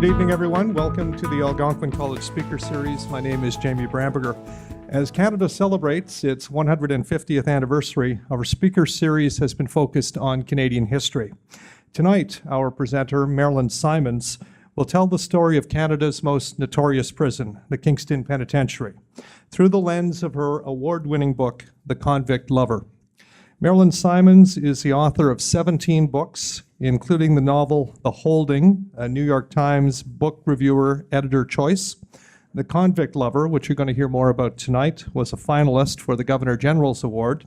Good evening, everyone. Welcome to the Algonquin College Speaker Series. My name is Jamie Bramberger. As Canada celebrates its 150th anniversary, our speaker series has been focused on Canadian history. Tonight, our presenter, Merilyn Simonds, will tell the story of Canada's most notorious prison, the Kingston Penitentiary, through the lens of her award-winning book, The Convict Lover. Merilyn Simonds is the author of 17 books, including the novel The Holding, a New York Times Book Reviewer Editor Choice. The Convict Lover, which you're going to hear more about tonight, was a finalist for the Governor General's Award.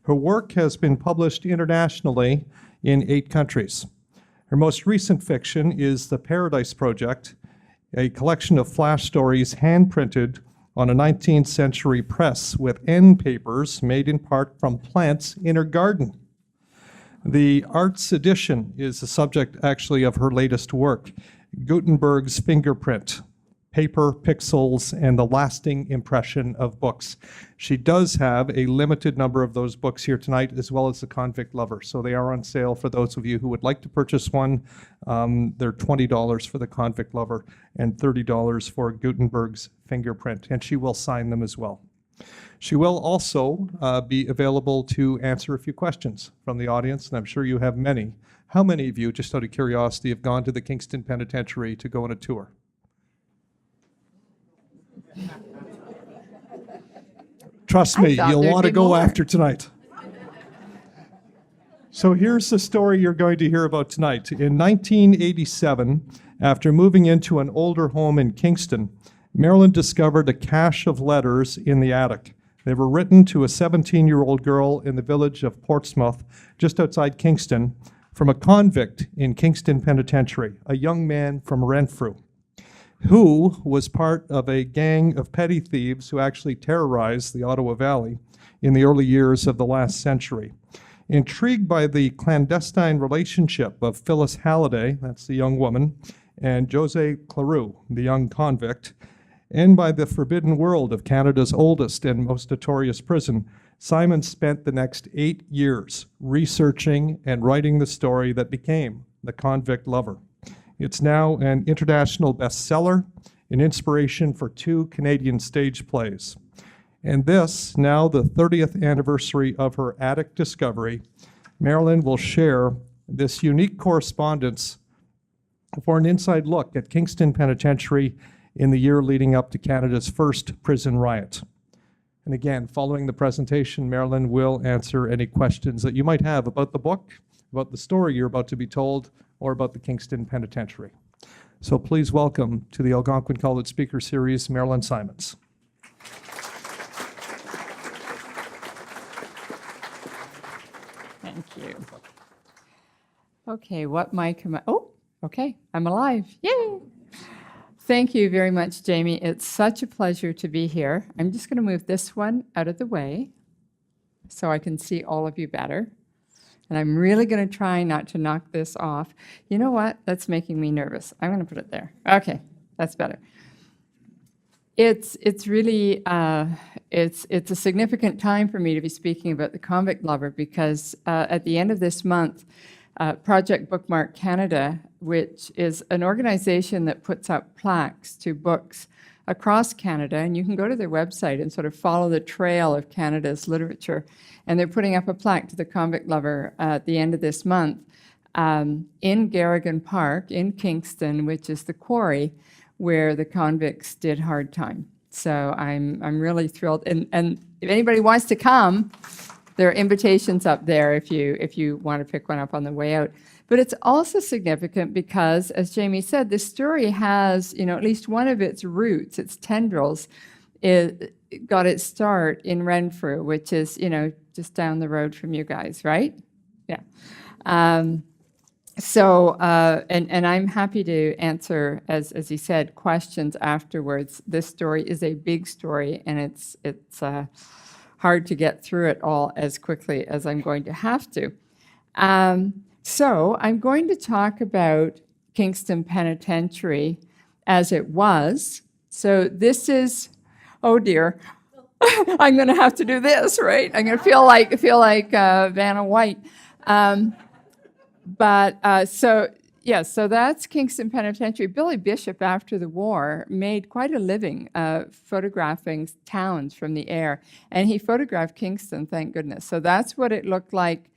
Her work has been published internationally in 8 countries. Her most recent fiction is The Paradise Project, a collection of flash stories hand-printed on a 19th century press with end papers made in part from plants in her garden. The arts edition is the subject actually of her latest work, Gutenberg's Fingerprint, Paper, Pixels, and the Lasting Impression of Books. She does have a limited number of those books here tonight, as well as The Convict Lover. So they are on sale for those of you who would like to purchase one. They're $20 for The Convict Lover and $30 for Gutenberg's Fingerprint, and she will sign them as well. She will also be available to answer a few questions from the audience, and I'm sure you have many. How many of you, just out of curiosity, have gone to the Kingston Penitentiary to go on a tour? Trust me, you'll want to go after tonight. So here's the story you're going to hear about tonight. In 1987, after moving into an older home in Kingston, Merilyn discovered a cache of letters in the attic. They were written to a 17-year-old girl in the village of Portsmouth, just outside Kingston, from a convict in Kingston Penitentiary, a young man from Renfrew, who was part of a gang of petty thieves who actually terrorized the Ottawa Valley in the early years of the last century. Intrigued by the clandestine relationship of Phyllis Halliday, that's the young woman, and Josie Cleroux, the young convict, and by the forbidden world of Canada's oldest and most notorious prison, Simon spent the next 8 years researching and writing the story that became The Convict Lover. It's now an international bestseller, an inspiration for 2 Canadian stage plays. And this, now the 30th anniversary of her attic discovery, Merilyn will share this unique correspondence for an inside look at Kingston Penitentiary in the year leading up to Canada's first prison riot. And again, following the presentation, Merilyn will answer any questions that you might have about the book, about the story you're about to be told, or about the Kingston Penitentiary. So please welcome to the Algonquin College Speaker Series, Merilyn Simonds. Thank you. Okay, what mic am I? Oh, okay, I'm alive. Yay! Thank you very much, Jamie. It's such a pleasure to be here. I'm just going to move this one out of the way so I can see all of you better. And I'm really going to try not to knock this off. You know what? That's making me nervous. I'm going to put it there. Okay, that's better. It's really it's a significant time for me to be speaking about The Convict Lover because at the end of this month, Project Bookmark Canada, which is an organization that puts up plaques to books across Canada, and you can go to their website and sort of follow the trail of Canada's literature. And they're putting up a plaque to The Convict Lover at the end of this month in Garrigan Park in Kingston, which is the quarry where the convicts did hard time. So I'm really thrilled. And if anybody wants to come, there are invitations up there if you want to pick one up on the way out. But it's also significant because, as Jamie said, this story has, at least one of its roots, its tendrils, it got its start in Renfrew, which is, just down the road from you guys, right? Yeah. And I'm happy to answer, as he said, questions afterwards. This story is a big story, and it's hard to get through it all as quickly as I'm going to have to. So I'm going to talk about Kingston Penitentiary as it was. So this is, oh dear, I'm going to have to do this, right? I'm going to feel like Vanna White. So Yes, so that's Kingston Penitentiary. Billy Bishop, after the war, made quite a living photographing towns from the air, and he photographed Kingston, thank goodness. So that's what it looked like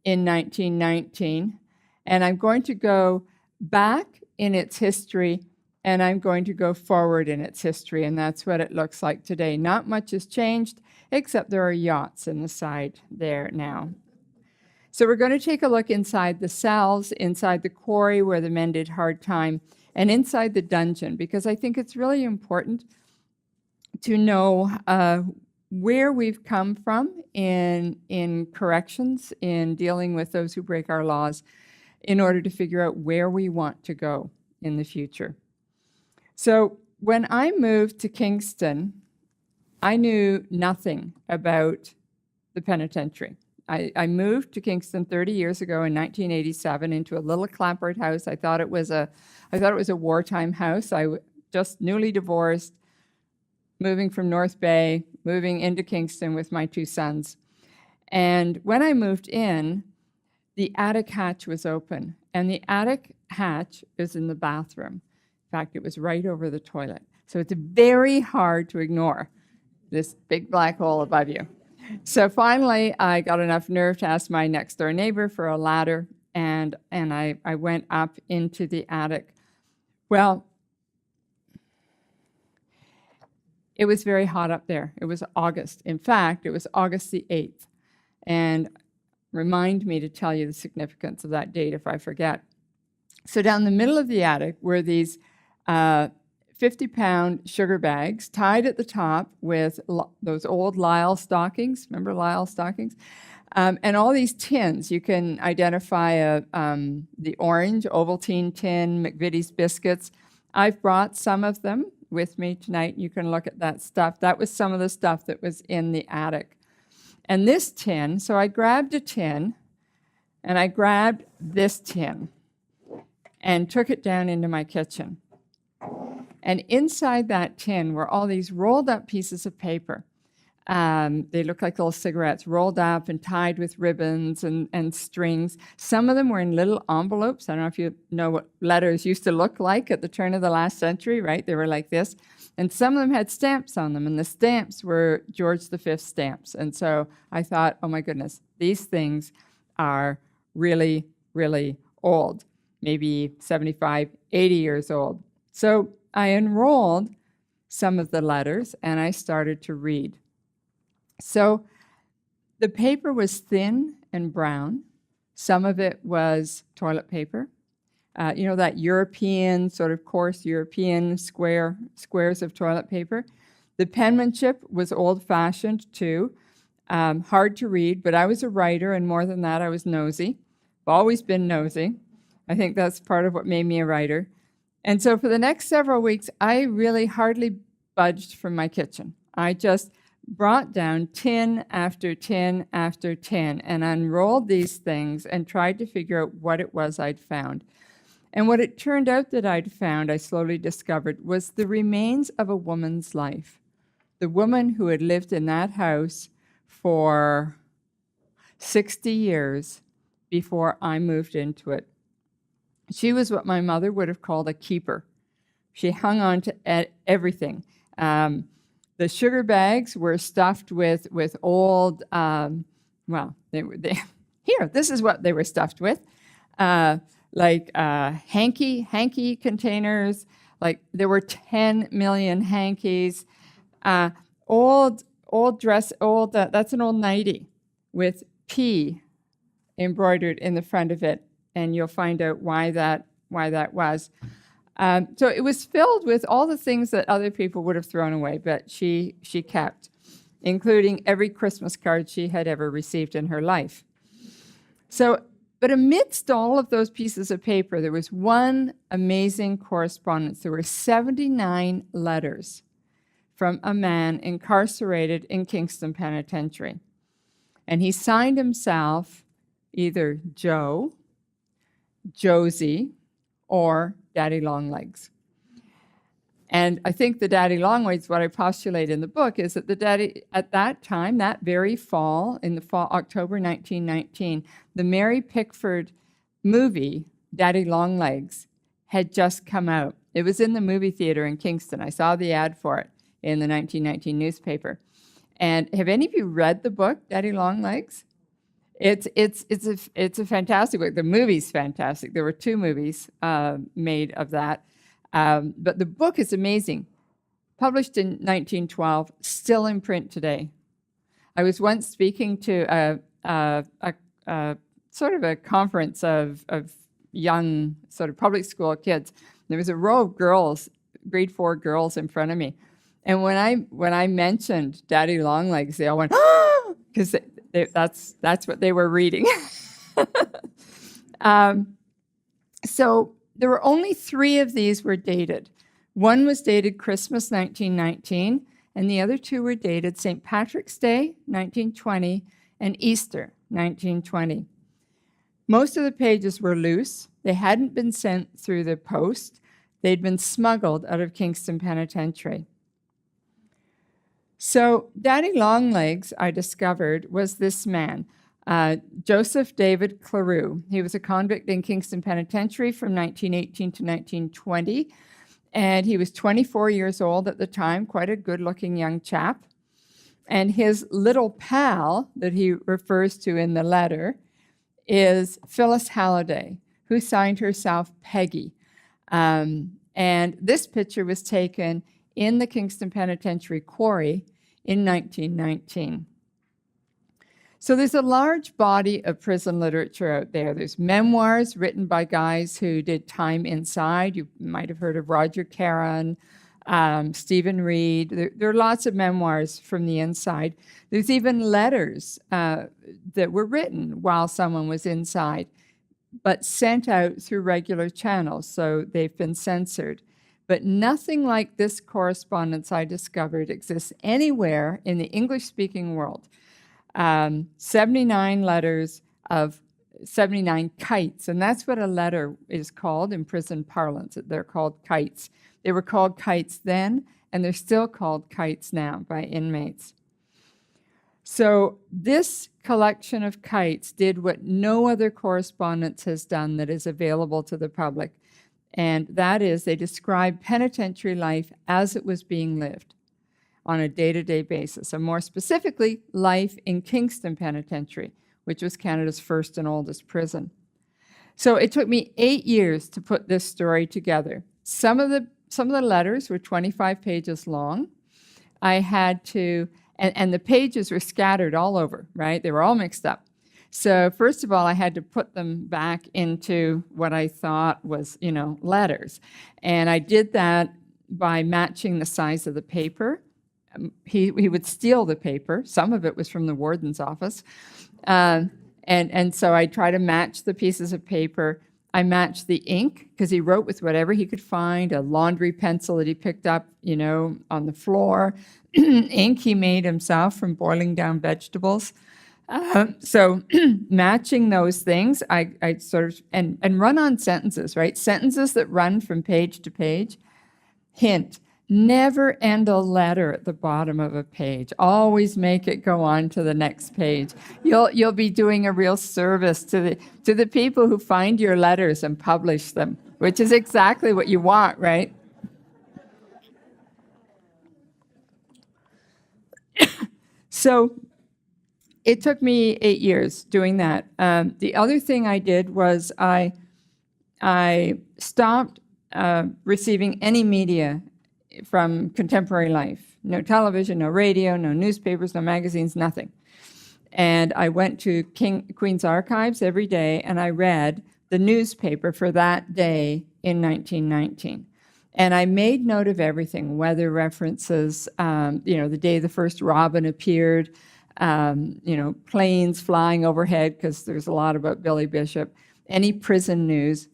in 1919, and I'm going to go back in its history, and I'm going to go forward in its history, and that's what it looks like today. Not much has changed, except there are yachts in the side there now. So we're going to take a look inside the cells, inside the quarry where the men did hard time, and inside the dungeon, because I think it's really important to know where we've come from in corrections, in dealing with those who break our laws, in order to figure out where we want to go in the future. So when I moved to Kingston, I knew nothing about the penitentiary. I moved to Kingston 30 years ago in 1987 into a little clapboard house. I thought it was a wartime house. Just newly divorced, moving from North Bay, moving into Kingston with my two sons. And when I moved in, the attic hatch was open, and the attic hatch is in the bathroom. In fact, it was right over the toilet. So it's very hard to ignore this big black hole above you. So finally, I got enough nerve to ask my next door neighbor for a ladder, and I went up into the attic. Well, it was very hot up there. It was August. In fact, it was August the 8th. And remind me to tell you the significance of that date if I forget. So down the middle of the attic were these 50-pound sugar bags tied at the top with those old Lyle stockings. Remember Lyle stockings? And all these tins. You can identify the orange Ovaltine tin, McVitie's biscuits. I've brought some of them with me tonight. You can look at that stuff. That was some of the stuff that was in the attic. And this tin, so I grabbed a tin, and I grabbed this tin and took it down into my kitchen. And inside that tin were all these rolled up pieces of paper. They look like little cigarettes, rolled up and tied with ribbons and strings. Some of them were in little envelopes. I don't know if you know what letters used to look like at the turn of the last century, right? They were like this. And some of them had stamps on them, and the stamps were George V stamps. And so I thought, oh my goodness, these things are really, really old, maybe 75, 80 years old. So I unrolled some of the letters, and I started to read. So the paper was thin and brown. Some of it was toilet paper. You know, that European, sort of coarse European squares of toilet paper. The penmanship was old-fashioned, too. Hard to read, but I was a writer, and more than that, I was nosy. I've always been nosy. I think that's part of what made me a writer. And so for the next several weeks, I really hardly budged from my kitchen. I just brought down tin after tin after tin and unrolled these things and tried to figure out what it was I'd found. And what it turned out that I'd found, I slowly discovered, was the remains of a woman's life. The woman who had lived in that house for 60 years before I moved into it. She was what my mother would have called a keeper. She hung on to everything. The sugar bags were stuffed with old, this is what they were stuffed with. Hanky containers, like there were 10 million hankies. That's an old nightie with P embroidered in the front of it, and you'll find out why that was. So it was filled with all the things that other people would have thrown away, but she kept, including every Christmas card she had ever received in her life. But amidst all of those pieces of paper, there was one amazing correspondence. There were 79 letters from a man incarcerated in Kingston Penitentiary. And he signed himself either Joe, Josie, or Daddy Longlegs. And I think the Daddy Longlegs, what I postulate in the book, is that the daddy, at that time, that very fall, October 1919, the Mary Pickford movie, Daddy Longlegs had just come out. It was in the movie theater in Kingston. I saw the ad for it in the 1919 newspaper. And have any of you read the book, Daddy Longlegs? It's a fantastic book. The movie's fantastic. There were 2 movies made of that. But the book is amazing. Published in 1912, still in print today. I was once speaking to a sort of a conference of young sort of public school kids. There was a row of girls, grade 4 girls in front of me. And when I mentioned Daddy Longlegs, they all went, "Ah!" Because that's what they were reading. So there were only 3 of these were dated. One was dated Christmas 1919, and the other 2 were dated St. Patrick's Day 1920 and Easter 1920. Most of the pages were loose. They hadn't been sent through the post. They'd been smuggled out of Kingston Penitentiary. So Daddy Longlegs, I discovered, was this man, Joseph David Cleroux. He was a convict in Kingston Penitentiary from 1918 to 1920, and he was 24 years old at the time, quite a good-looking young chap. And his little pal that he refers to in the letter is Phyllis Halliday, who signed herself Peggy. And this picture was taken in the Kingston Penitentiary quarry in 1919. So there's a large body of prison literature out there. There's memoirs written by guys who did time inside. You might have heard of Roger Caron, Stephen Reed. There are lots of memoirs from the inside. There's even letters that were written while someone was inside, but sent out through regular channels, so they've been censored. But nothing like this correspondence I discovered exists anywhere in the English-speaking world. 79 letters of 79 kites, and that's what a letter is called in prison parlance. They're called kites. They were called kites then, and they're still called kites now by inmates. So this collection of kites did what no other correspondence has done that is available to the public. And that is, they describe penitentiary life as it was being lived on a day-to-day basis, and more specifically, life in Kingston Penitentiary, which was Canada's first and oldest prison. So it took me 8 years to put this story together. Some of the letters were 25 pages long. I had to, and the pages were scattered all over, right? They were all mixed up. So first of all, I had to put them back into what I thought was, letters. And I did that by matching the size of the paper. He would steal the paper. Some of it was from the warden's office. And so I try to match the pieces of paper. I matched the ink because he wrote with whatever he could find, a laundry pencil that he picked up, on the floor, ink he made himself from boiling down vegetables. So matching those things, I sort of, and run-on sentences, right? Sentences that run from page to page. Hint, never end a letter at the bottom of a page. Always make it go on to the next page. You'll be doing a real service to the people who find your letters and publish them, which is exactly what you want, right? So it took me 8 years doing that. The other thing I did was I stopped receiving any media from contemporary life. No television, no radio, no newspapers, no magazines, nothing. And I went to Queen's Archives every day, and I read the newspaper for that day in 1919. And I made note of everything, weather references, the day the first robin appeared, planes flying overhead, because there's a lot about Billy Bishop, any prison news.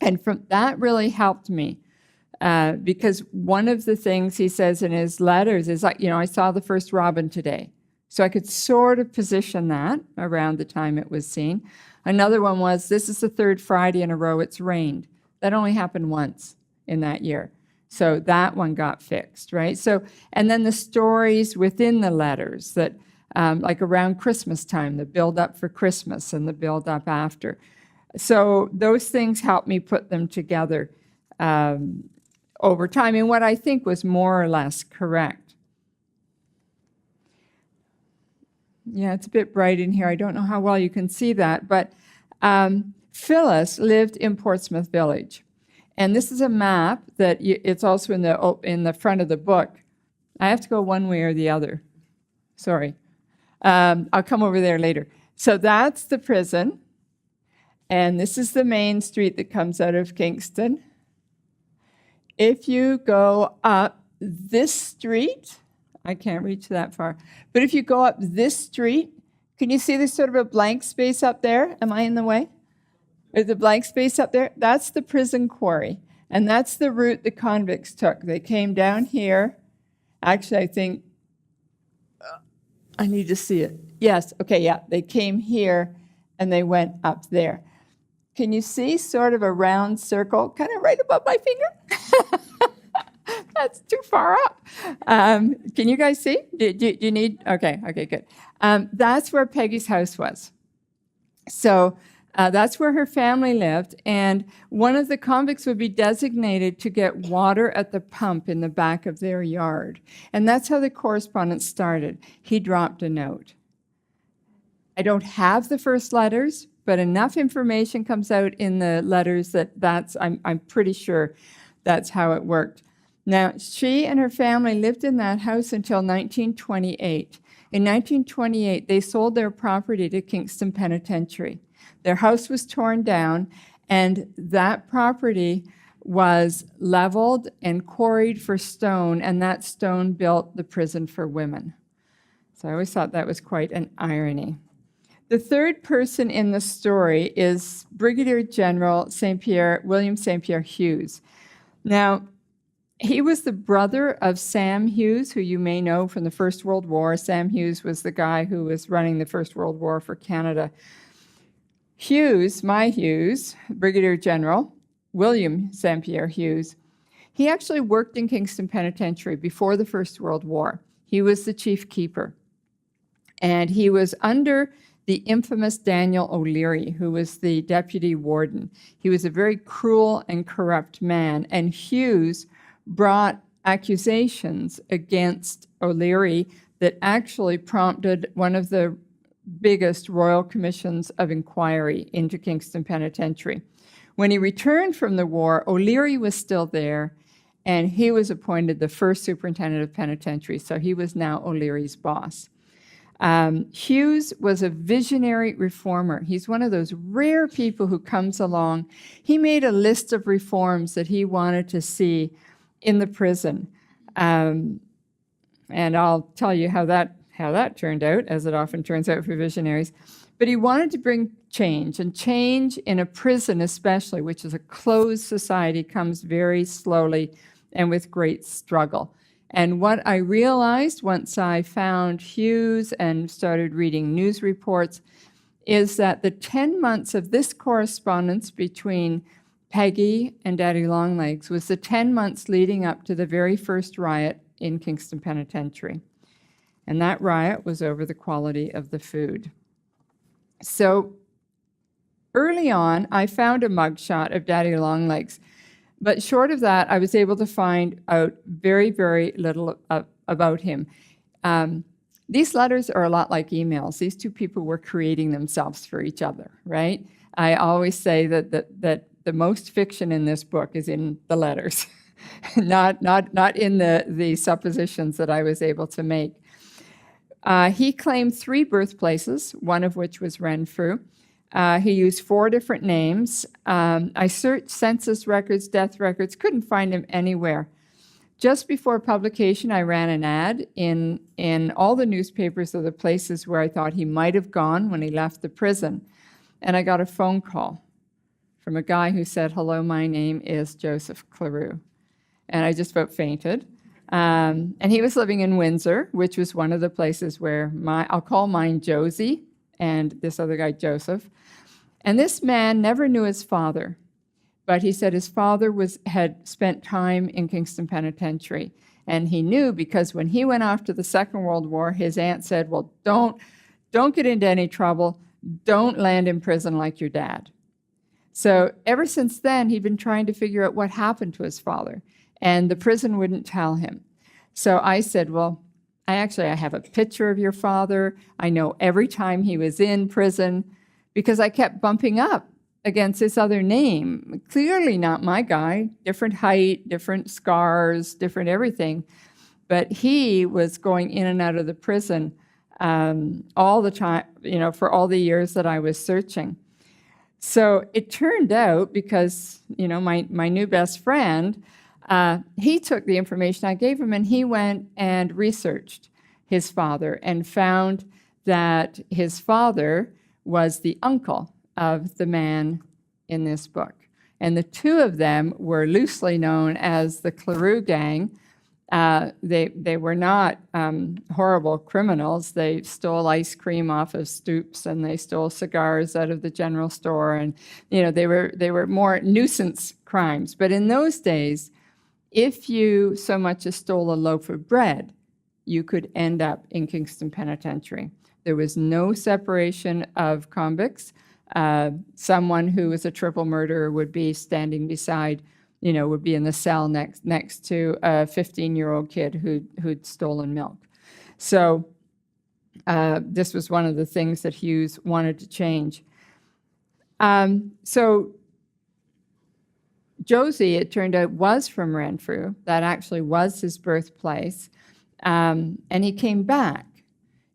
And that really helped me, because one of the things he says in his letters is like, I saw the first robin today. So I could sort of position that around the time it was seen. Another one was, this is the 3rd Friday in a row it's rained. That only happened once in that year. So that one got fixed, right? So, and then the stories within the letters that, like around Christmas time, the build up for Christmas and the build up after. So those things helped me put them together over time in what I think was more or less correct. Yeah, it's a bit bright in here. I don't know how well you can see that, but Phyllis lived in Portsmouth Village. And this is a map that it's also in the front of the book. I have to go one way or the other. Sorry. I'll come over there later. So that's the prison. And this is the main street that comes out of Kingston. If you go up this street, I can't reach that far, but if you go up this street, can you see there's sort of a blank space up there? Am I in the way? There's a blank space up there. That's the prison quarry. And that's the route the convicts took. They came down here. Actually, I think, I need to see it. Yes, okay, yeah. They came here and they went up there. Can you see sort of a round circle, kind of right above my finger? That's too far up. Can you guys see? Do you need? Okay, good. That's where Peggy's house was. So that's where her family lived, and one of the convicts would be designated to get water at the pump in the back of their yard. And that's how the correspondence started. He dropped a note. I don't have the first letters, but enough information comes out in the letters that I'm pretty sure that's how it worked. Now, she and her family lived in that house until 1928. In 1928, they sold their property to Kingston Penitentiary. Their house was torn down, and that property was leveled and quarried for stone, and that stone built the prison for women. So I always thought that was quite an irony. The third person in the story is Brigadier General William St. Pierre Hughes. Now, he was the brother of Sam Hughes, who you may know from the First World War. Sam Hughes was the guy who was running the First World War for Canada. Hughes, Brigadier General William St. Pierre Hughes, he actually worked in Kingston Penitentiary before the First World War. He was the chief keeper. And he was under the infamous Daniel O'Leary, who was the deputy warden. He was a very cruel and corrupt man, and Hughes brought accusations against O'Leary that actually prompted one of the biggest royal commissions of inquiry into Kingston Penitentiary. When he returned from the war, O'Leary was still there, and he was appointed the first superintendent of penitentiary, so he was now O'Leary's boss. Hughes was a visionary reformer. He's one of those rare people who comes along. He made a list of reforms that he wanted to see in the prison. And I'll tell you how that turned out, as it often turns out for visionaries. But he wanted to bring change, and change in a prison especially, which is a closed society, comes very slowly and with great struggle. And what I realized once I found Hughes and started reading news reports is that the 10 months of this correspondence between Peggy and Daddy Longlegs was the 10 months leading up to the very first riot in Kingston Penitentiary. And that riot was over the quality of the food. So early on, I found a mugshot of Daddy Longlegs. But short of that, I was able to find out very, very little about him. These letters are a lot like emails. These two people were creating themselves for each other, right? I always say that the most fiction in this book is in the letters, not in the suppositions that I was able to make. He claimed 3 birthplaces, one of which was Renfrew. He used 4 different names. I searched census records, death records, couldn't find him anywhere. Just before publication, I ran an ad in all the newspapers of the places where I thought he might have gone when he left the prison. And I got a phone call from a guy who said, "Hello, my name is Joseph Cleroux." And I just about fainted. And he was living in Windsor, which was one of the places where I'll call mine Josie, and this other guy, Joseph. And this man never knew his father, but he said his father had spent time in Kingston Penitentiary. And he knew because when he went off to the Second World War, his aunt said, well, don't get into any trouble. Don't land in prison like your dad. So ever since then, he'd been trying to figure out what happened to his father, and the prison wouldn't tell him. So I said, well, I have a picture of your father. I know every time he was in prison, because I kept bumping up against this other name. Clearly not my guy, different height, different scars, different everything. But he was going in and out of the prison all the time, for all the years that I was searching. So it turned out, because, my new best friend, he took the information I gave him and he went and researched his father and found that his father was the uncle of the man in this book. And the two of them were loosely known as the Cleroux Gang. They were not horrible criminals. They stole ice cream off of stoops, and they stole cigars out of the general store, and they were more nuisance crimes. But in those days, if you so much as stole a loaf of bread, you could end up in Kingston Penitentiary. There was no separation of convicts. Someone who was a triple murderer would be standing beside, would be in the cell next to a 15-year-old kid who'd stolen milk. So this was one of the things that Hughes wanted to change. So Josie, it turned out, was from Renfrew. That actually was his birthplace. And he came back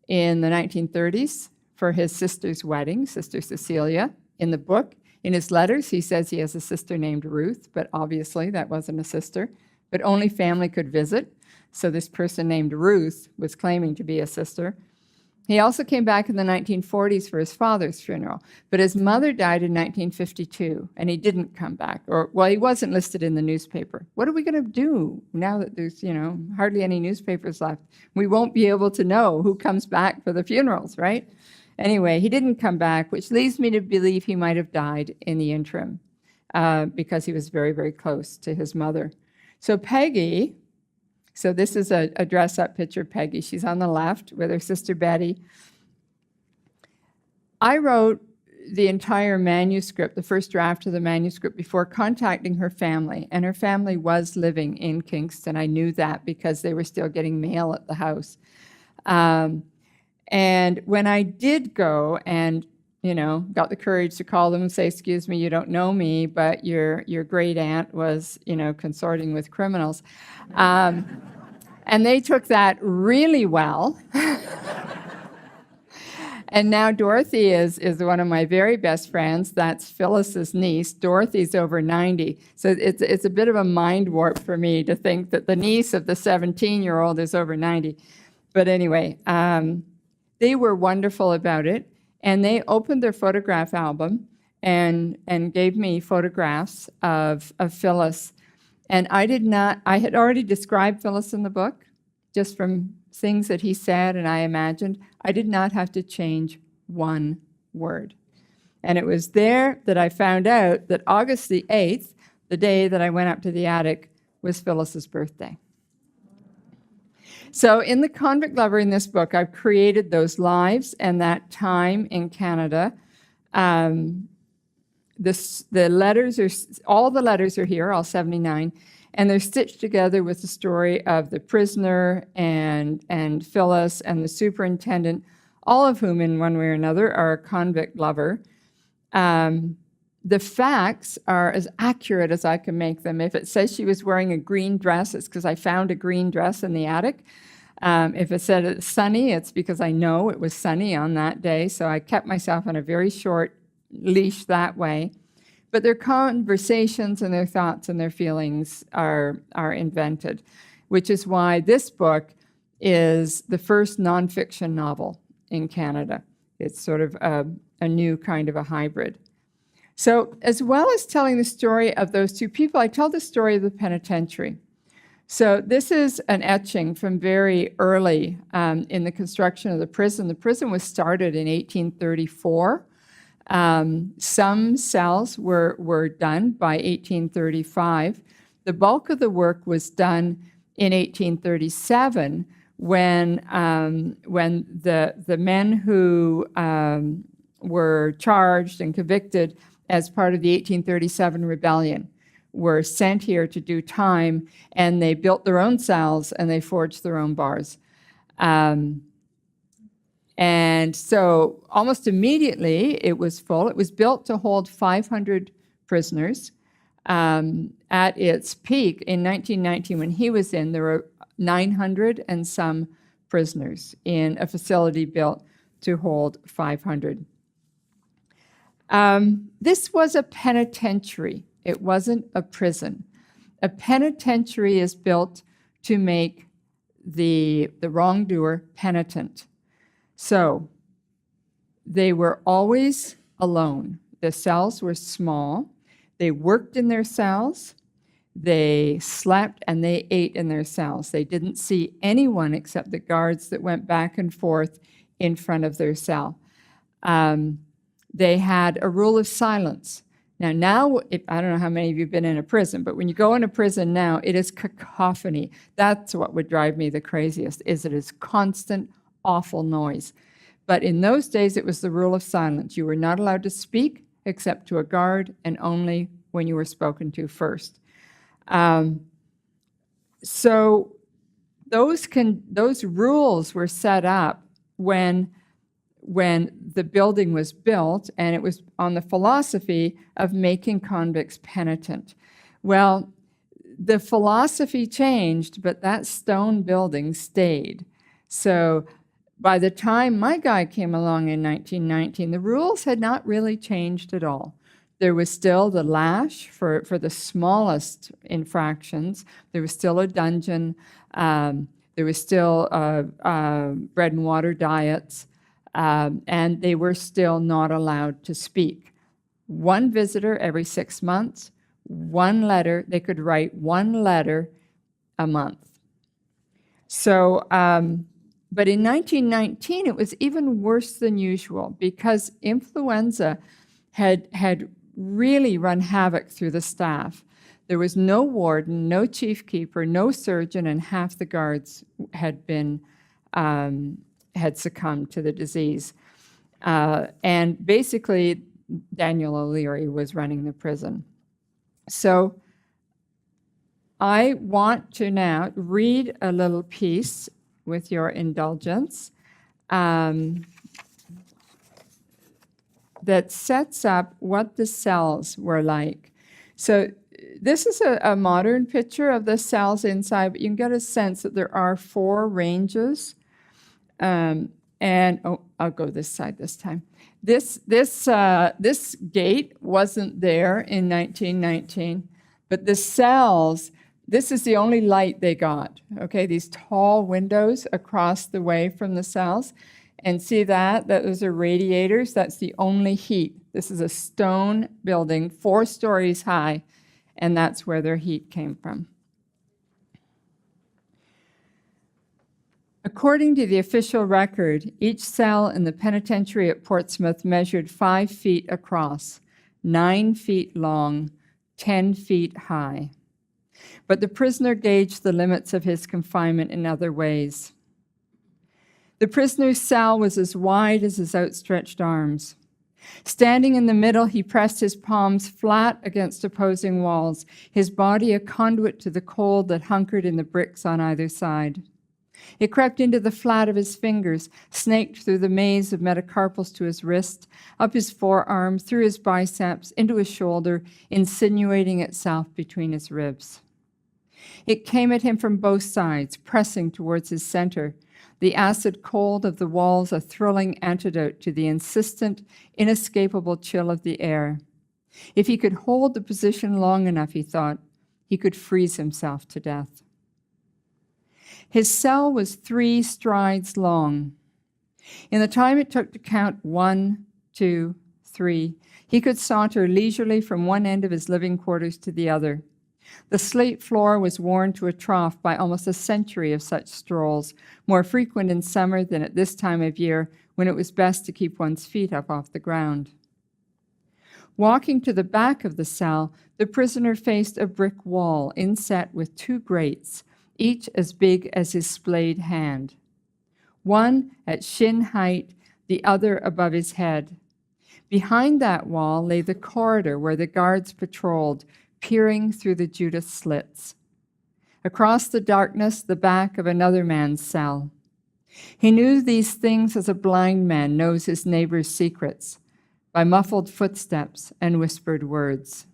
in the 1930s for his sister's wedding, Sister Cecilia. In the book, in his letters, he says he has a sister named Ruth, but obviously that wasn't a sister. But only family could visit. So this person named Ruth was claiming to be a sister. He also came back in the 1940s for his father's funeral, but his mother died in 1952, and he didn't come back. He wasn't listed in the newspaper. What are we going to do now that there's, hardly any newspapers left? We won't be able to know who comes back for the funerals, right? Anyway, he didn't come back, which leads me to believe he might have died in the interim because he was very, very close to his mother. So Peggy... So this is a dress-up picture of Peggy. She's on the left with her sister Betty. I wrote the entire manuscript, the first draft of the manuscript, before contacting her family, and her family was living in Kingston. I knew that because they were still getting mail at the house. And when I did go and got the courage to call them and say, excuse me, you don't know me, but your great aunt was, consorting with criminals. And they took that really well. And now Dorothy is one of my very best friends. That's Phyllis's niece. Dorothy's over 90. So it's a bit of a mind warp for me to think that the niece of the 17-year-old is over 90. But anyway, they were wonderful about it. And they opened their photograph album and gave me photographs of Phyllis. And I had already described Phyllis in the book, just from things that he said and I imagined. I did not have to change one word. And it was there that I found out that August the 8th, the day that I went up to the attic, was Phyllis's birthday. So in the Convict Lover in this book, I've created those lives and that time in Canada. The letters all the letters are here, all 79, and they're stitched together with the story of the prisoner and Phyllis and the superintendent, all of whom in one way or another are a convict lover. The facts are as accurate as I can make them. If it says she was wearing a green dress, it's because I found a green dress in the attic. If it said it's sunny, it's because I know it was sunny on that day. So I kept myself on a very short leash that way. But their conversations and their thoughts and their feelings are invented, which is why this book is the first nonfiction novel in Canada. It's sort of a new kind of a hybrid. So as well as telling the story of those two people, I tell the story of the penitentiary. So this is an etching from very early in the construction of the prison. The prison was started in 1834. Some cells were done by 1835. The bulk of the work was done in 1837 when the men who were charged and convicted as part of the 1837 rebellion were sent here to do time, and they built their own cells and they forged their own bars. And so almost immediately it was full. It was built to hold 500 prisoners. At its peak in 1919, when he was in, there were 900 and some prisoners in a facility built to hold 500. This was a penitentiary. It wasn't a prison. A penitentiary is built to make the wrongdoer penitent. So they were always alone. The cells were small. They worked in their cells. They slept and they ate in their cells. They didn't see anyone except the guards that went back and forth in front of their cell. They had a rule of silence. Now, I don't know how many of you have been in a prison, but when you go in a prison now, it is cacophony. That's what would drive me the craziest, is it is constant, awful noise. But in those days, it was the rule of silence. You were not allowed to speak except to a guard, and only when you were spoken to first. So those rules were set up when the building was built, and it was on the philosophy of making convicts penitent. Well, the philosophy changed, but that stone building stayed. So by the time my guy came along in 1919, the rules had not really changed at all. There was still the lash for the smallest infractions. There was still a dungeon. There was still bread and water diets. And they were still not allowed to speak. One visitor every 6 months, one letter. They could write one letter a month. So, but in 1919, it was even worse than usual because influenza had really run havoc through the staff. There was no warden, no chief keeper, no surgeon, and half the guards had succumbed to the disease. And basically, Daniel O'Leary was running the prison. So I want to now read a little piece with your indulgence that sets up what the cells were like. So this is a modern picture of the cells inside, but you can get a sense that there are 4 ranges. And I'll go this side this time. This gate wasn't there in 1919, but the cells, this is the only light they got, okay? These tall windows across the way from the cells. And see that those are radiators. That's the only heat. This is a stone building, 4 stories high, and that's where their heat came from. According to the official record, each cell in the penitentiary at Portsmouth measured 5 feet across, 9 feet long, 10 feet high. But the prisoner gauged the limits of his confinement in other ways. The prisoner's cell was as wide as his outstretched arms. Standing in the middle, he pressed his palms flat against opposing walls, his body a conduit to the cold that hunkered in the bricks on either side. It crept into the flat of his fingers, snaked through the maze of metacarpals to his wrist, up his forearm, through his biceps, into his shoulder, insinuating itself between his ribs. It came at him from both sides, pressing towards his center, the acid cold of the walls a thrilling antidote to the insistent, inescapable chill of the air. If he could hold the position long enough, he thought, he could freeze himself to death. His cell was 3 strides long. In the time it took to count 1, 2, 3, he could saunter leisurely from one end of his living quarters to the other. The slate floor was worn to a trough by almost a century of such strolls, more frequent in summer than at this time of year, when it was best to keep one's feet up off the ground. Walking to the back of the cell, the prisoner faced a brick wall inset with 2 grates, each as big as his splayed hand. One at shin height, the other above his head. Behind that wall lay the corridor where the guards patrolled, peering through the Judas slits. Across the darkness, the back of another man's cell. He knew these things as a blind man knows his neighbor's secrets, by muffled footsteps and whispered words.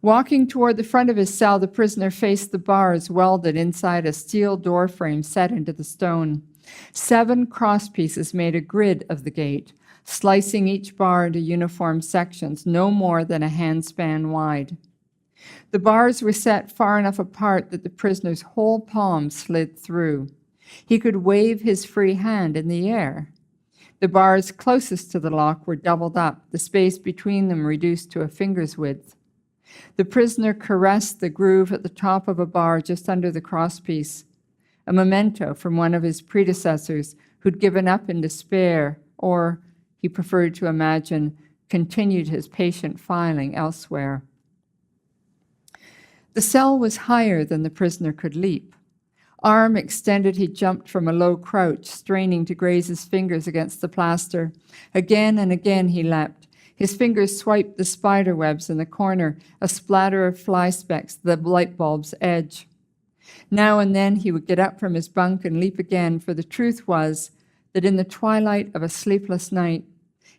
Walking toward the front of his cell, the prisoner faced the bars welded inside a steel door frame set into the stone. 7 crosspieces made a grid of the gate, slicing each bar into uniform sections no more than a handspan wide. The bars were set far enough apart that the prisoner's whole palm slid through. He could wave his free hand in the air. The bars closest to the lock were doubled up, the space between them reduced to a finger's width. The prisoner caressed the groove at the top of a bar just under the crosspiece, a memento from one of his predecessors who'd given up in despair, or, he preferred to imagine, continued his patient filing elsewhere. The cell was higher than the prisoner could leap. Arm extended, he jumped from a low crouch, straining to graze his fingers against the plaster. Again and again he leapt. His fingers swiped the spider webs in the corner, a splatter of fly specks at the light bulb's edge. Now and then he would get up from his bunk and leap again, for the truth was that in the twilight of a sleepless night,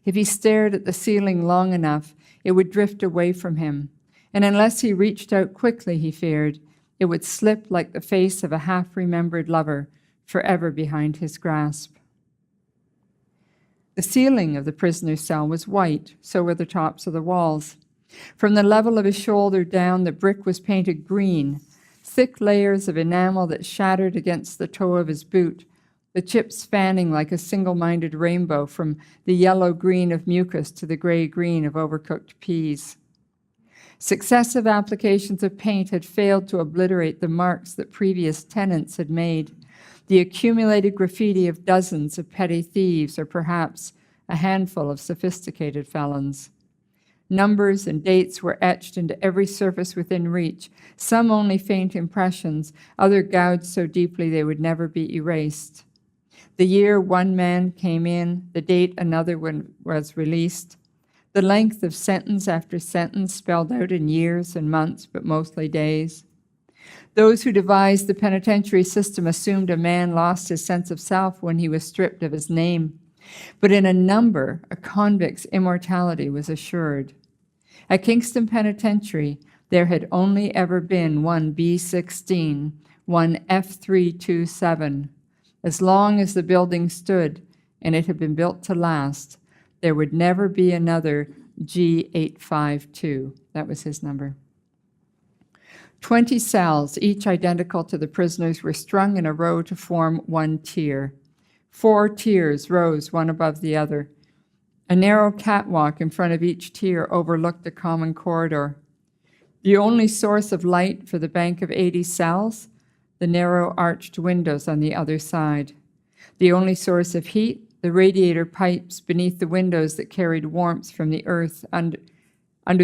if he stared at the ceiling long enough, it would drift away from him. And unless he reached out quickly, he feared, it would slip like the face of a half-remembered lover, forever behind his grasp. The ceiling of the prisoner's cell was white, so were the tops of the walls. From the level of his shoulder down, the brick was painted green, thick layers of enamel that shattered against the toe of his boot, the chips fanning like a single-minded rainbow from the yellow-green of mucus to the gray-green of overcooked peas. Successive applications of paint had failed to obliterate the marks that previous tenants had made, the accumulated graffiti of dozens of petty thieves, or perhaps a handful of sophisticated felons. Numbers and dates were etched into every surface within reach, some only faint impressions, other gouged so deeply they would never be erased. The year one man came in, the date another one was released, the length of sentence after sentence spelled out in years and months, but mostly days. Those who devised the penitentiary system assumed a man lost his sense of self when he was stripped of his name. But in a number, a convict's immortality was assured. At Kingston Penitentiary, there had only ever been one B-16, one F-327. As long as the building stood, and it had been built to last, there would never be another G-852. That was his number. 20 cells, each identical to the prisoners, were strung in a row to form one tier. 4 tiers rose one above the other. A narrow catwalk in front of each tier overlooked a common corridor. The only source of light for the bank of 80 cells, the narrow arched windows on the other side. The only source of heat, the radiator pipes beneath the windows that carried warmth from the earth, under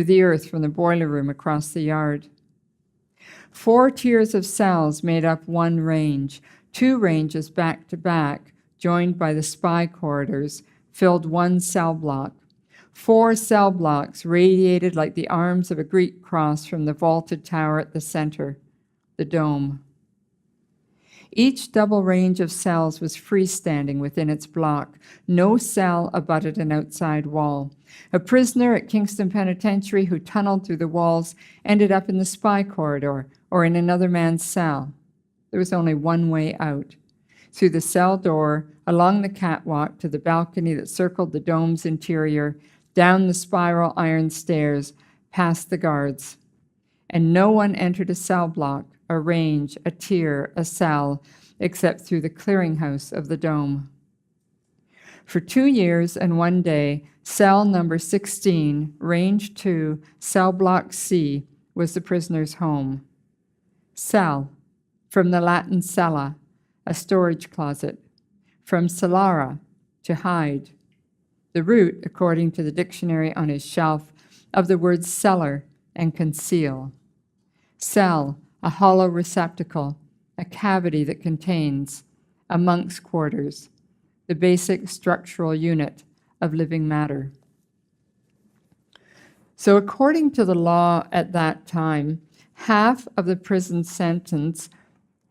the earth from the boiler room across the yard. 4 tiers of cells made up one range. 2 ranges back to back, joined by the spy corridors, filled one cell block. 4 cell blocks radiated like the arms of a Greek cross from the vaulted tower at the center, the dome. Each double range of cells was freestanding within its block. No cell abutted an outside wall. A prisoner at Kingston Penitentiary who tunneled through the walls ended up in the spy corridor or in another man's cell. There was only one way out. Through the cell door, along the catwalk to the balcony that circled the dome's interior, down the spiral iron stairs, past the guards. And no one entered a cell block, a range, a tier, a cell, except through the clearinghouse of the dome. For 2 years and 1 day, cell number 16, range 2, cell block C, was the prisoner's home. Cell, from the Latin cella, a storage closet, from cellara, to hide. The root, according to the dictionary on his shelf, of the words cellar and conceal. Cell, a hollow receptacle, a cavity that contains, a monk's quarters, the basic structural unit of living matter. So according to the law at that time, half of the prison sentence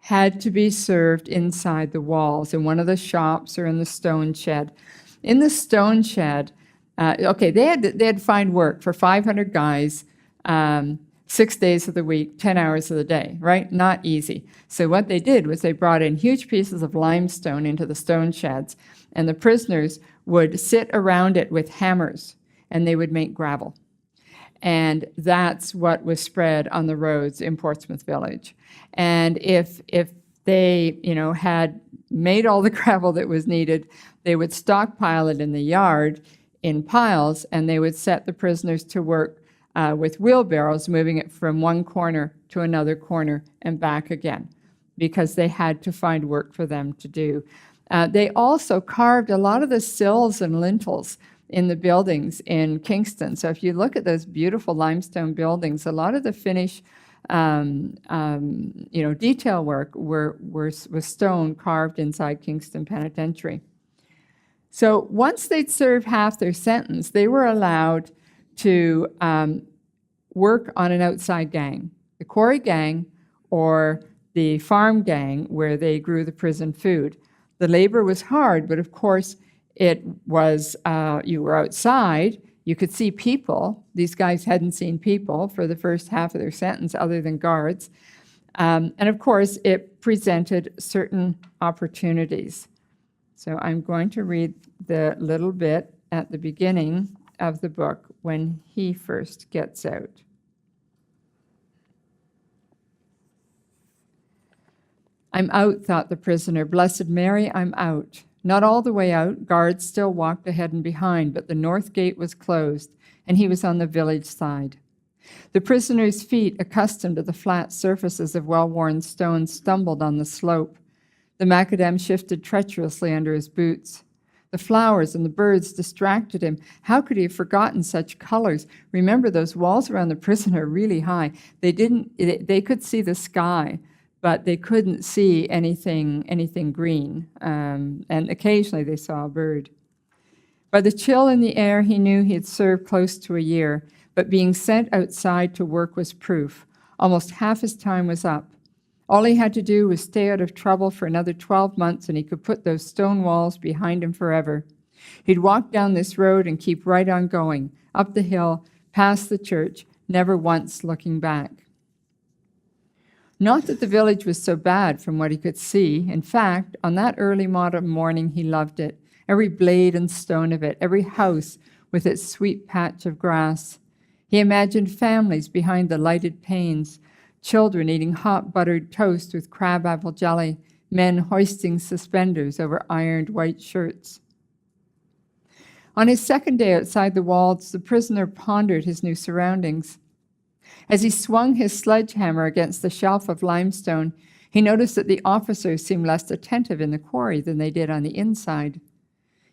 had to be served inside the walls, in one of the shops or in the stone shed. In the stone shed, they had to find work for 500 guys, 6 days of the week, 10 hours of the day, right? Not easy. So what they did was they brought in huge pieces of limestone into the stone sheds, and the prisoners would sit around it with hammers, and they would make gravel. And that's what was spread on the roads in Portsmouth Village. And if they, had made all the gravel that was needed, they would stockpile it in the yard in piles, and they would set the prisoners to work with wheelbarrows, moving it from one corner to another corner and back again, because they had to find work for them to do. They also carved a lot of the sills and lintels in the buildings in Kingston. So if you look at those beautiful limestone buildings, a lot of the finish, detail work was stone carved inside Kingston Penitentiary. So once they'd served half their sentence, they were allowed to work on an outside gang, the quarry gang or the farm gang where they grew the prison food. The labor was hard, but of course it was, you were outside, you could see people. These guys hadn't seen people for the first half of their sentence other than guards. And of course, it presented certain opportunities. So I'm going to read the little bit at the beginning of the book when he first gets out. "I'm out," thought the prisoner. "Blessed Mary, I'm out." Not all the way out. Guards still walked ahead and behind, but the north gate was closed, and he was on the village side. The prisoner's feet, accustomed to the flat surfaces of well-worn stones, stumbled on the slope. The macadam shifted treacherously under his boots. The flowers and the birds distracted him. How could he have forgotten such colors? Remember, those walls around the prison are really high. They could see the sky, but they couldn't see anything green, and occasionally they saw a bird. By the chill in the air, he knew he had served close to a year, but being sent outside to work was proof. Almost half his time was up. All he had to do was stay out of trouble for another 12 months, and he could put those stone walls behind him forever. He'd walk down this road and keep right on going, up the hill, past the church, never once looking back. Not that the village was so bad from what he could see. In fact, on that early autumn morning, he loved it. Every blade and stone of it, every house with its sweet patch of grass. He imagined families behind the lighted panes, children eating hot buttered toast with crabapple jelly, men hoisting suspenders over ironed white shirts. On his second day outside the walls, the prisoner pondered his new surroundings. As he swung his sledgehammer against the shelf of limestone, he noticed that the officers seemed less attentive in the quarry than they did on the inside.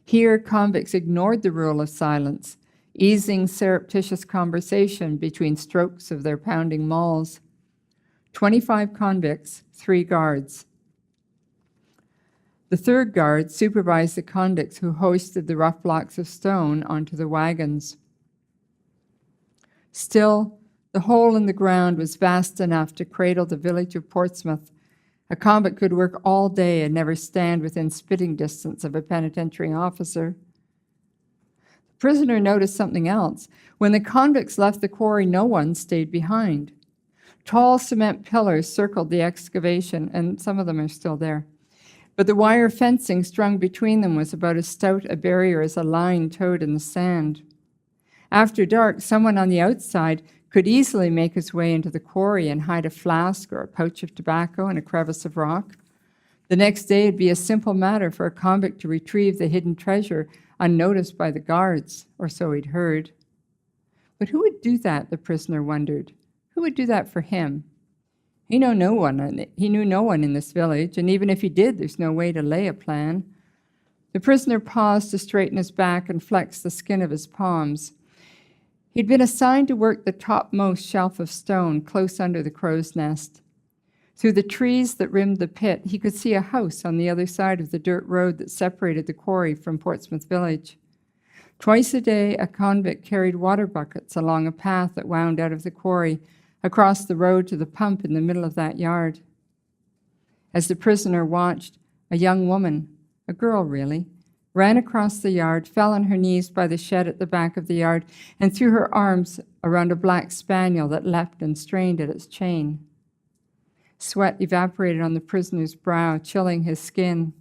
Here, convicts ignored the rule of silence, easing surreptitious conversation between strokes of their pounding mauls. 25 convicts, 3 guards. The third guard supervised the convicts who hoisted the rough blocks of stone onto the wagons. Still, the hole in the ground was vast enough to cradle the village of Portsmouth. A convict could work all day and never stand within spitting distance of a penitentiary officer. The prisoner noticed something else. When the convicts left the quarry, no one stayed behind. Tall cement pillars circled the excavation, and some of them are still there. But the wire fencing strung between them was about as stout a barrier as a line towed in the sand. After dark, someone on the outside could easily make his way into the quarry and hide a flask or a pouch of tobacco in a crevice of rock. The next day, it'd be a simple matter for a convict to retrieve the hidden treasure unnoticed by the guards, or so he'd heard. But who would do that, the prisoner wondered? Who would do that for him? He knew no one in this village, and even if he did, there's no way to lay a plan. The prisoner paused to straighten his back and flex the skin of his palms. He'd been assigned to work the topmost shelf of stone close under the crow's nest. Through the trees that rimmed the pit, he could see a house on the other side of the dirt road that separated the quarry from Portsmouth village. Twice a day, a convict carried water buckets along a path that wound out of the quarry, across the road to the pump in the middle of that yard. As the prisoner watched, a young woman, a girl really, ran across the yard, fell on her knees by the shed at the back of the yard, and threw her arms around a black spaniel that leapt and strained at its chain. Sweat evaporated on the prisoner's brow, chilling his skin.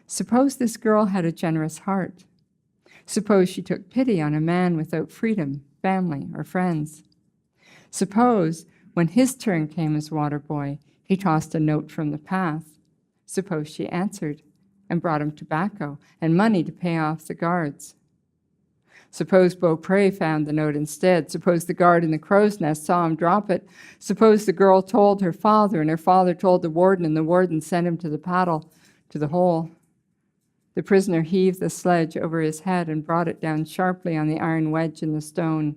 Suppose this girl had a generous heart. Suppose she took pity on a man without freedom, family, or friends. Suppose, when his turn came as water boy, he tossed a note from the path. Suppose she answered and brought him tobacco and money to pay off the guards. Suppose Beaupre found the note instead. Suppose the guard in the crow's nest saw him drop it. Suppose the girl told her father, and her father told the warden, and the warden sent him to the hole. The prisoner heaved the sledge over his head and brought it down sharply on the iron wedge in the stone.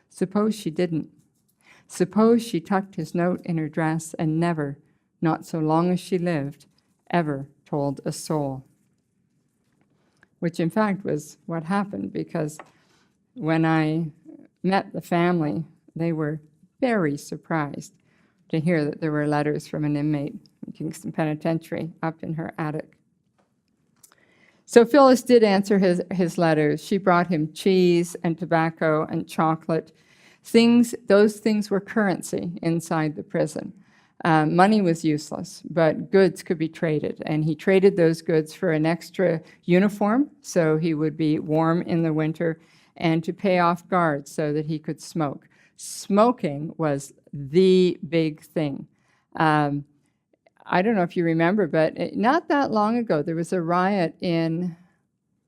Suppose she didn't. Suppose she tucked his note in her dress and never, not so long as she lived, ever told a soul. Which in fact was what happened, because when I met the family, they were very surprised to hear that there were letters from an inmate in Kingston Penitentiary up in her attic. So Phyllis did answer his letters. She brought him cheese and tobacco and chocolate. Those things were currency inside the prison. Money was useless, but goods could be traded. And he traded those goods for an extra uniform, so he would be warm in the winter, and to pay off guards so that he could smoke. Smoking was the big thing. I don't know if you remember, but not that long ago, there was a riot in,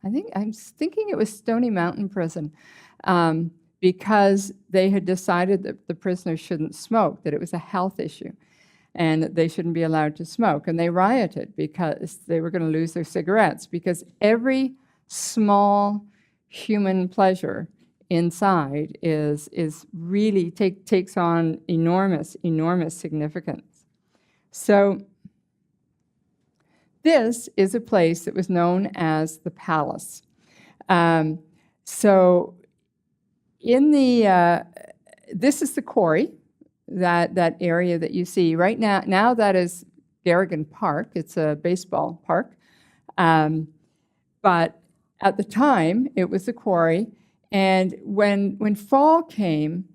I'm thinking it was Stony Mountain Prison, because they had decided that the prisoners shouldn't smoke, that it was a health issue, and that they shouldn't be allowed to smoke. And they rioted because they were going to lose their cigarettes, because every small human pleasure inside is really takes on enormous significance. So this is a place that was known as the Palace. So in the this is the quarry, that area that you see right now. Now that is Garrigan Park. It's a baseball park, but at the time it was the quarry. And when fall came,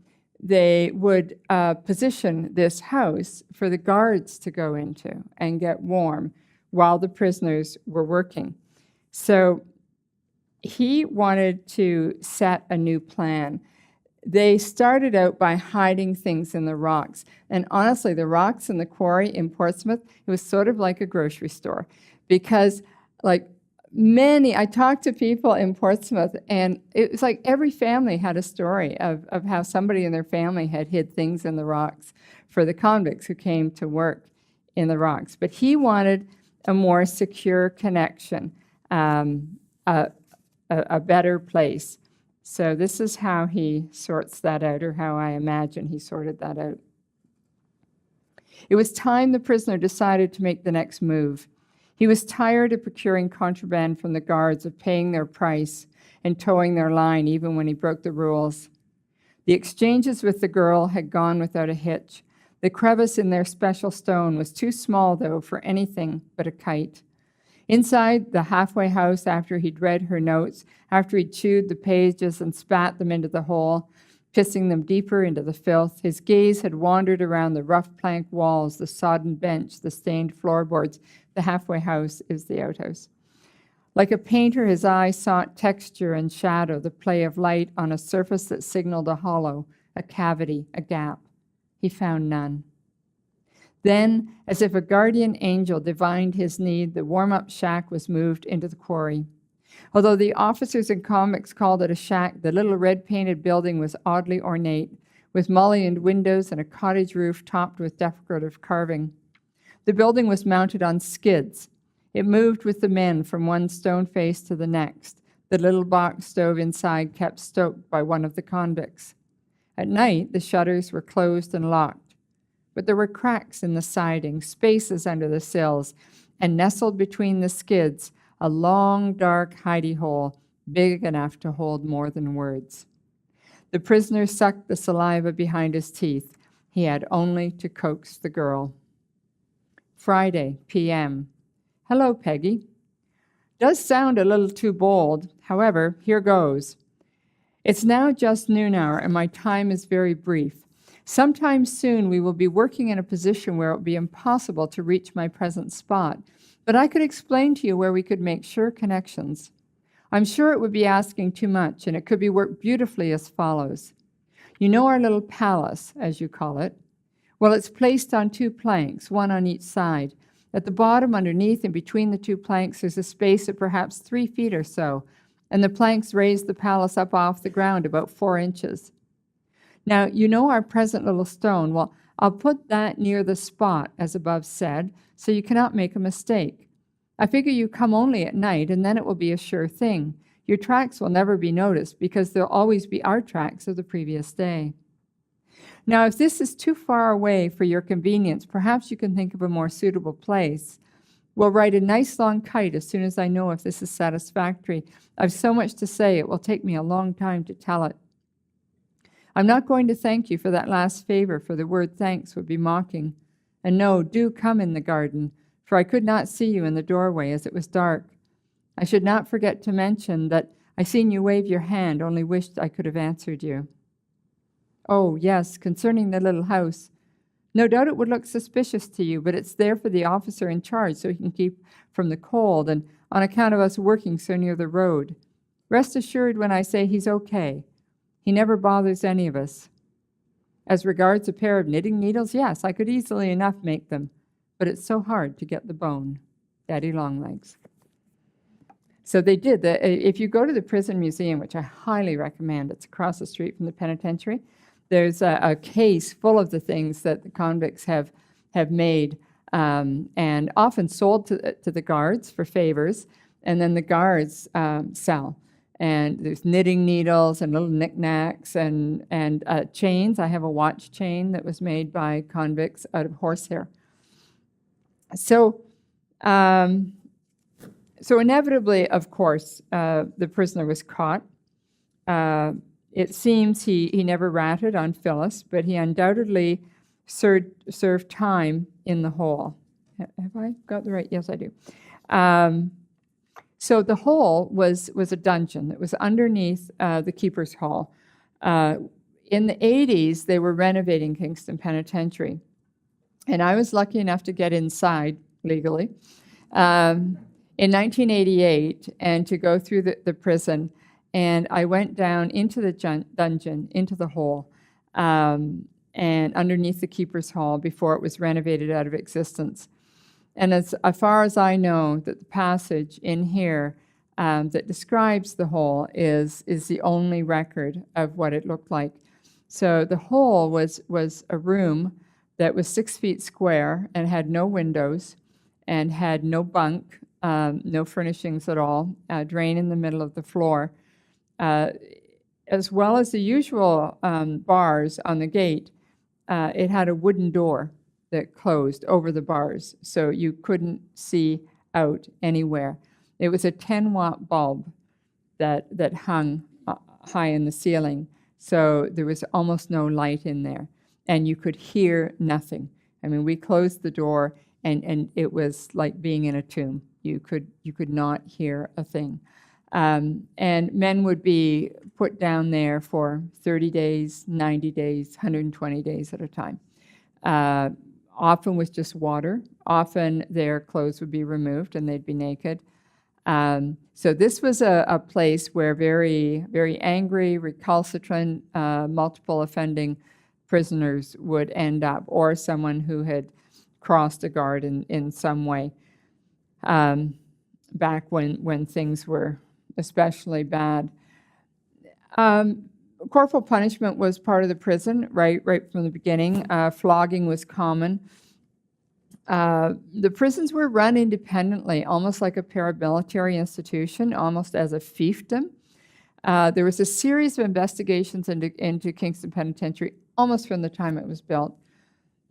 they would position this house for the guards to go into and get warm while the prisoners were working. So he wanted to set a new plan. They started out by hiding things in the rocks. And honestly, the rocks in the quarry in Portsmouth, it was sort of like a grocery store, because I talked to people in Portsmouth, and it was like every family had a story of how somebody in their family had hid things in the rocks for the convicts who came to work in the rocks. But he wanted a more secure connection, a better place. So this is how he sorts that out, or how I imagine he sorted that out. It was time the prisoner decided to make the next move. He was tired of procuring contraband from the guards, of paying their price and towing their line even when he broke the rules. The exchanges with the girl had gone without a hitch. The crevice in their special stone was too small, though, for anything but a kite. Inside the halfway house, after he'd read her notes, after he'd chewed the pages and spat them into the hole, pissing them deeper into the filth, his gaze had wandered around the rough plank walls, the sodden bench, the stained floorboards. The halfway house is the outhouse. Like a painter, his eye sought texture and shadow, the play of light on a surface that signaled a hollow, a cavity, a gap. He found none. Then, as if a guardian angel divined his need, the warm-up shack was moved into the quarry. Although the officers and convicts called it a shack, the little red-painted building was oddly ornate, with mullioned windows and a cottage roof topped with decorative carving. The building was mounted on skids. It moved with the men from one stone face to the next, the little box stove inside kept stoked by one of the convicts. At night, the shutters were closed and locked, but there were cracks in the siding, spaces under the sills, and nestled between the skids, a long, dark hidey hole, big enough to hold more than words. The prisoner sucked the saliva behind his teeth. He had only to coax the girl. Friday, p.m. Hello, Peggy. Does sound a little too bold. However, here goes. It's now just noon hour, and my time is very brief. Sometime soon we will be working in a position where it will be impossible to reach my present spot, but I could explain to you where we could make sure connections. I'm sure it would be asking too much, and it could be worked beautifully as follows. You know our little palace, as you call it? Well, it's placed on 2 planks, one on each side. At the bottom, underneath, and between the 2 planks, there's a space of perhaps 3 feet or so, and the planks raise the palace up off the ground about 4 inches. Now, you know our present little stone. Well, I'll put that near the spot, as above said, so you cannot make a mistake. I figure you come only at night, and then it will be a sure thing. Your tracks will never be noticed, because there'll always be our tracks of the previous day. Now, if this is too far away for your convenience, perhaps you can think of a more suitable place. We'll write a nice long kite as soon as I know if this is satisfactory. I've so much to say, it will take me a long time to tell it. I'm not going to thank you for that last favor, for the word thanks would be mocking. And no, do come in the garden, for I could not see you in the doorway as it was dark. I should not forget to mention that I seen you wave your hand, only wished I could have answered you. Oh, yes, concerning the little house. No doubt it would look suspicious to you, but it's there for the officer in charge so he can keep from the cold and on account of us working so near the road. Rest assured when I say he's okay. He never bothers any of us. As regards a pair of knitting needles, yes, I could easily enough make them, but it's so hard to get the bone. Daddy Longlegs. So they did. If you go to the prison museum, which I highly recommend, it's across the street from the penitentiary, there's a case full of the things that the convicts have made and often sold to the guards for favors, and then the guards sell. And there's knitting needles and little knickknacks and chains. I have a watch chain that was made by convicts out of horsehair. So inevitably, of course, the prisoner was caught. It seems he never ratted on Phyllis, but he undoubtedly served time in the hole. Have I got the right? Yes, I do. So the hole was a dungeon that was underneath the keeper's hall. In the 80s, they were renovating Kingston Penitentiary, and I was lucky enough to get inside legally in 1988 and to go through the prison. And I went down into the dungeon, into the hole, and underneath the keeper's hall before it was renovated out of existence. And as far as I know, that the passage in here that describes the hole is the only record of what it looked like. So the hole was a room that was 6 feet square and had no windows and had no bunk, no furnishings at all, a drain in the middle of the floor. As well as the usual bars on the gate, it had a wooden door that closed over the bars, so you couldn't see out anywhere. It was a 10-watt bulb that hung high in the ceiling, so there was almost no light in there, and you could hear nothing. I mean, we closed the door, and it was like being in a tomb. You could not hear a thing. And men would be put down there for 30 days, 90 days, 120 days at a time. Often with just water. Often their clothes would be removed and they'd be naked. So this was a place where very, very angry, recalcitrant, multiple offending prisoners would end up, or someone who had crossed a guard in some way, back when things were especially bad. Corporal punishment was part of the prison right from the beginning. Flogging was common. The prisons were run independently, almost like a paramilitary institution, almost as a fiefdom. There was a series of investigations into Kingston Penitentiary almost from the time it was built.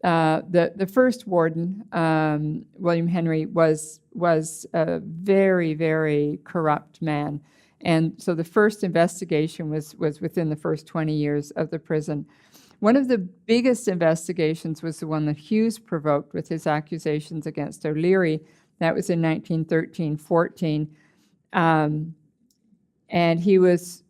The first warden, William Henry, was a very, very corrupt man, And so the first investigation was within the first 20 years of the prison. One of the biggest investigations was the one that Hughes provoked with his accusations against O'Leary. That was in 1913-14. And he was,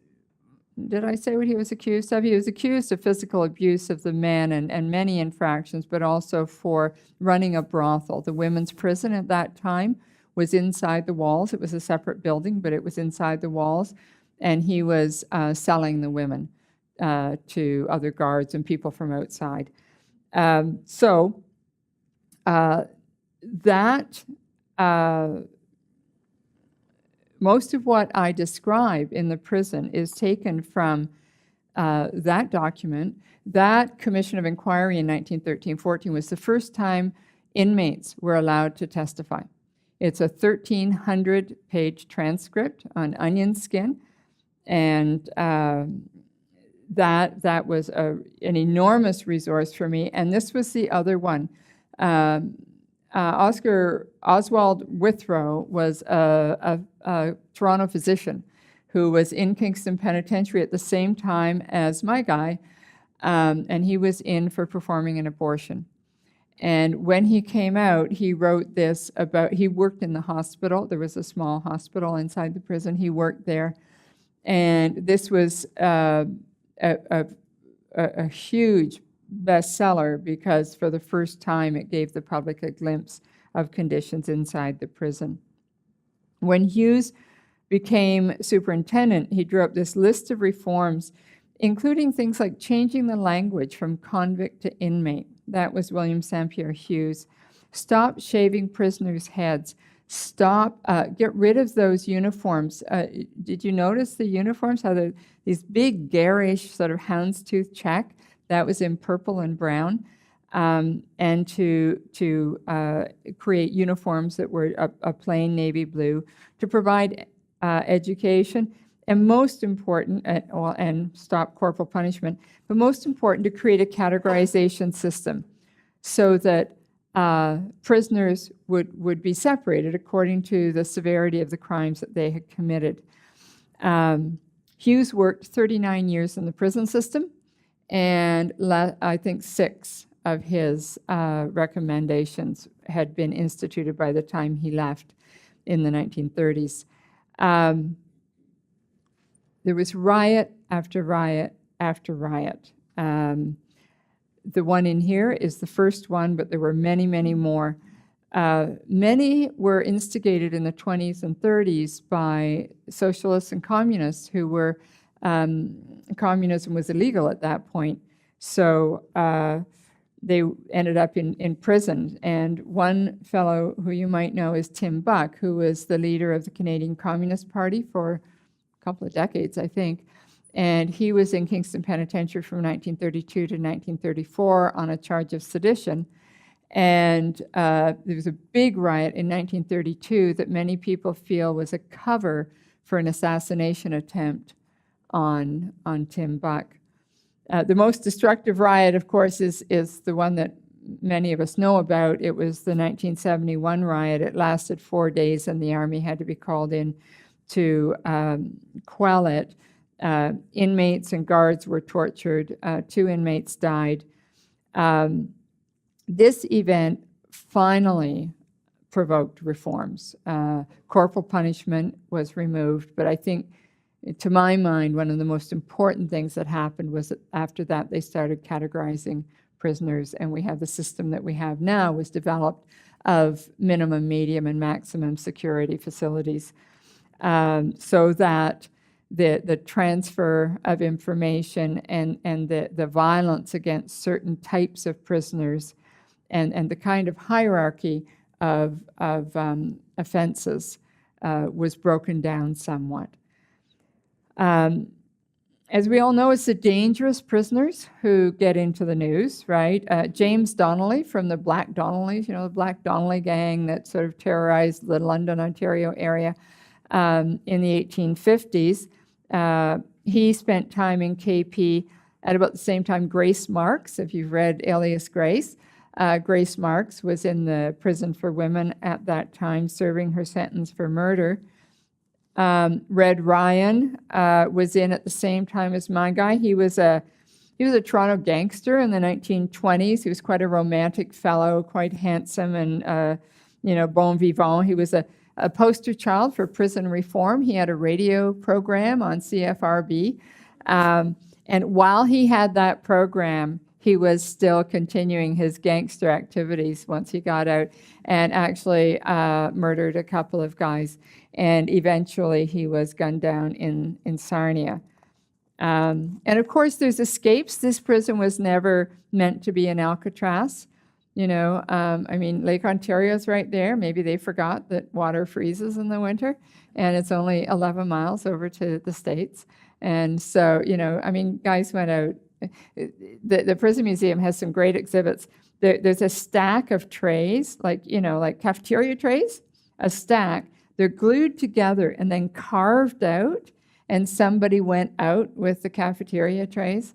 did I say what he was accused of? He was accused of physical abuse of the men and many infractions, but also for running a brothel. The women's prison at that time was inside the walls. It was a separate building, but it was inside the walls. And he was selling the women to other guards and people from outside. Most of what I describe in the prison is taken from that document. That Commission of Inquiry in 1913-14 was the first time inmates were allowed to testify. It's a 1,300-page transcript on onion skin, and that was an enormous resource for me. And this was the other one. Oswald Withrow was a Toronto physician who was in Kingston Penitentiary at the same time as my guy, and he was in for performing an abortion. And when he came out, he wrote this about, he worked in the hospital. There was a small hospital inside the prison. He worked there. And this was a huge bestseller because for the first time it gave the public a glimpse of conditions inside the prison. When Hughes became superintendent, he drew up this list of reforms, including things like changing the language from convict to inmate. That was William St. Pierre Hughes. Stop shaving prisoners' heads. Get rid of those uniforms. Did you notice the uniforms? How these big garish sort of houndstooth check? That was in purple and brown. And to create uniforms that were a plain navy blue, to provide education, and most important, and stop corporal punishment, but most important, to create a categorization system so that prisoners would be separated according to the severity of the crimes that they had committed. Hughes worked 39 years in the prison system, and I think 6 of his recommendations had been instituted by the time he left in the 1930s. There was riot after riot after riot. The one in here is the first one, but there were many, many more. Many were instigated in the 20s and 30s by socialists and communists who were, communism was illegal at that point. So they ended up in prison. And one fellow who you might know is Tim Buck, who was the leader of the Canadian Communist Party for a couple of decades, I think. And he was in Kingston Penitentiary from 1932 to 1934 on a charge of sedition. And there was a big riot in 1932 that many people feel was a cover for an assassination attempt on Tim Buck. The most destructive riot, of course, is the one that many of us know about. It was the 1971 riot. It lasted 4 days, and the army had to be called in to quell it. Inmates and guards were tortured. 2 inmates died. This event finally provoked reforms. Corporal punishment was removed, but I think, to my mind, one of the most important things that happened was that after that they started categorizing prisoners, and we have the system that we have now was developed of minimum, medium, and maximum security facilities, so that the transfer of information and the violence against certain types of prisoners and the kind of hierarchy of offenses was broken down somewhat. As we all know, it's the dangerous prisoners who get into the news, right? James Donnelly from the Black Donnellys, the Black Donnelly gang that sort of terrorized the London, Ontario area in the 1850s. He spent time in KP at about the same time Grace Marks, if you've read Alias Grace. Grace Marks was in the prison for women at that time, serving her sentence for murder. Red Ryan was in at the same time as my guy. He was a Toronto gangster in the 1920s. He was quite a romantic fellow, quite handsome and, bon vivant. He was a poster child for prison reform. He had a radio program on CFRB. And while he had that program, he was still continuing his gangster activities once he got out, and actually murdered a couple of guys. And eventually he was gunned down in Sarnia. And of course, there's escapes. This prison was never meant to be an Alcatraz. Lake Ontario's right there. Maybe they forgot that water freezes in the winter, and it's only 11 miles over to the States. And so, guys went out. The prison museum has some great exhibits. There's a stack of trays, like cafeteria trays, a stack. They're glued together and then carved out, and somebody went out with the cafeteria trays.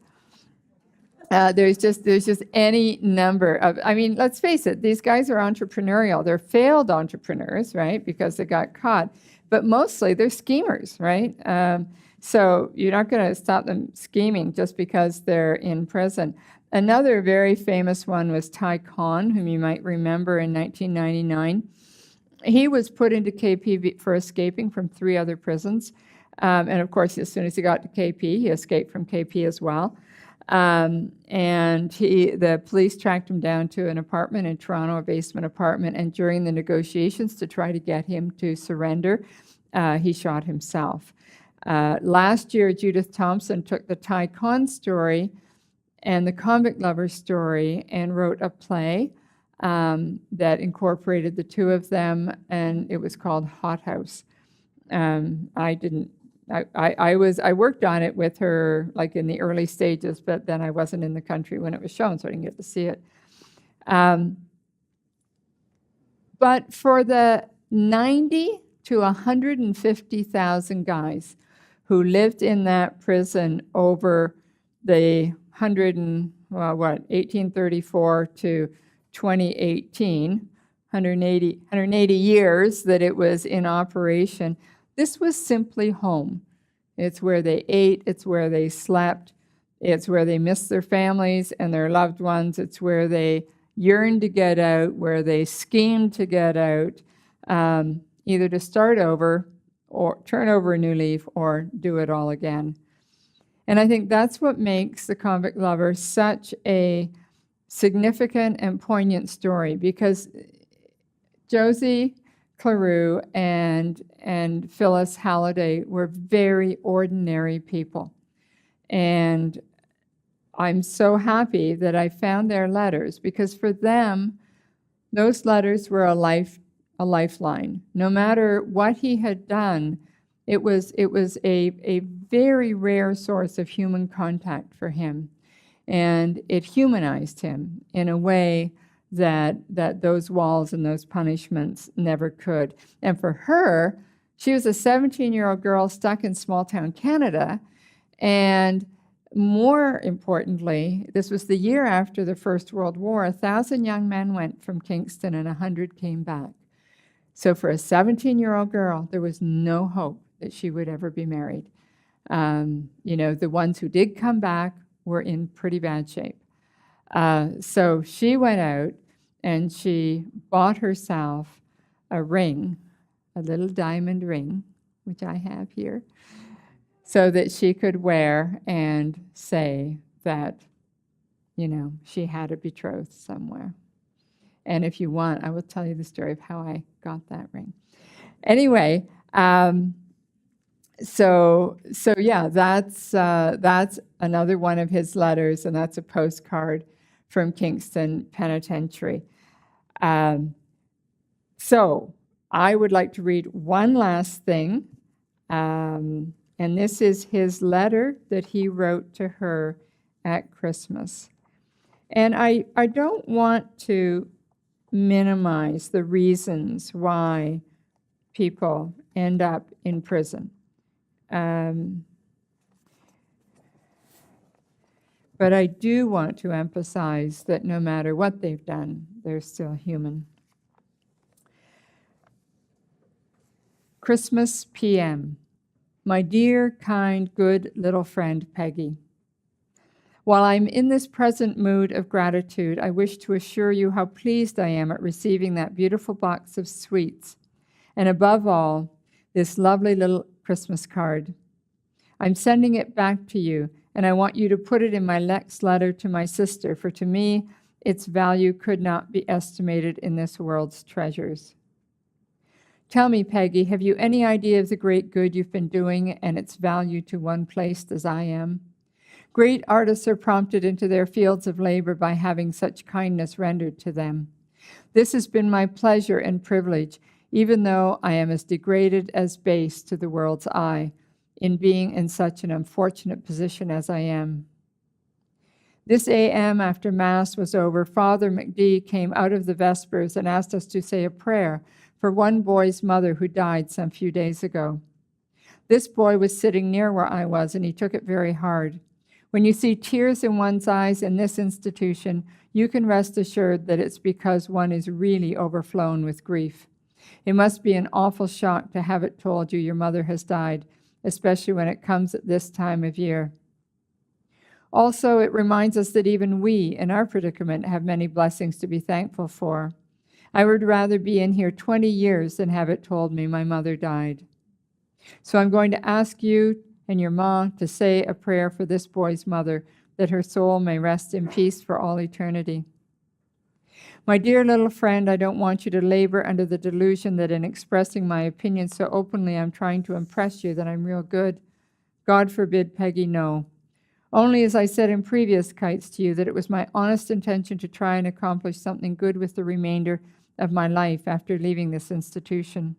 There's just any number of, let's face it, these guys are entrepreneurial. They're failed entrepreneurs, right, because they got caught. But mostly they're schemers, right? So you're not going to stop them scheming just because they're in prison. Another very famous one was Tyco, whom you might remember in 1999. He was put into KP for escaping from 3 other prisons. And of course, as soon as he got to KP, he escaped from KP as well. And the police tracked him down to an apartment in Toronto, a basement apartment, and during the negotiations to try to get him to surrender, he shot himself. Last year, Judith Thompson took the Tyco story and the Convict Lover story and wrote a play that incorporated the 2 of them, and it was called Hot House. I worked on it with her like in the early stages, but then I wasn't in the country when it was shown, so I didn't get to see it. But for the 90 to 150,000 guys who lived in that prison over the 1834 to 2018, 180 years that it was in operation, this was simply home. It's where they ate, it's where they slept, it's where they missed their families and their loved ones, it's where they yearned to get out, where they schemed to get out, either to start over or turn over a new leaf or do it all again. And I think that's what makes The Convict Lover such a significant and poignant story, because Josie, Cleroux, and Phyllis Halliday were very ordinary people. And I'm so happy that I found their letters, because for them, those letters were a lifeline. No matter what he had done, it was a very rare source of human contact for him. And it humanized him in a way that those walls and those punishments never could. And for her, she was a 17-year-old girl stuck in small-town Canada. And more importantly, this was the year after the First World War. 1,000 young men went from Kingston and 100 came back. So for a 17-year-old girl, there was no hope that she would ever be married. The ones who did come back were in pretty bad shape. So she went out and she bought herself a ring, a little diamond ring, which I have here, so that she could wear and say that, she had a betrothed somewhere. And if you want, I will tell you the story of how I got that ring. Anyway, so yeah, that's another one of his letters, and that's a postcard from Kingston Penitentiary. So I would like to read one last thing, and this is his letter that he wrote to her at Christmas. And I don't want to minimize the reasons why people end up in prison. But I do want to emphasize that no matter what they've done, they're still human. Christmas PM. My dear, kind, good little friend, Peggy. While I'm in this present mood of gratitude, I wish to assure you how pleased I am at receiving that beautiful box of sweets, and above all, this lovely little Christmas card. I'm sending it back to you, and I want you to put it in my next letter to my sister, for to me, its value could not be estimated in this world's treasures. Tell me, Peggy, have you any idea of the great good you've been doing and its value to one placed as I am? Great artists are prompted into their fields of labor by having such kindness rendered to them. This has been my pleasure and privilege, even though I am as degraded as base to the world's eye, in being in such an unfortunate position as I am. This AM, after Mass was over, Father McD came out of the Vespers and asked us to say a prayer for one boy's mother who died some few days ago. This boy was sitting near where I was, and he took it very hard. When you see tears in one's eyes in this institution, you can rest assured that it's because one is really overflown with grief. It must be an awful shock to have it told you your mother has died, especially when it comes at this time of year. Also, it reminds us that even we, in our predicament, have many blessings to be thankful for. I would rather be in here 20 years than have it told me my mother died. So I'm going to ask you and your ma to say a prayer for this boy's mother, that her soul may rest in peace for all eternity. My dear little friend, I don't want you to labor under the delusion that in expressing my opinion so openly I'm trying to impress you that I'm real good. God forbid, Peggy, no. Only, as I said in previous kites to you, that it was my honest intention to try and accomplish something good with the remainder of my life after leaving this institution.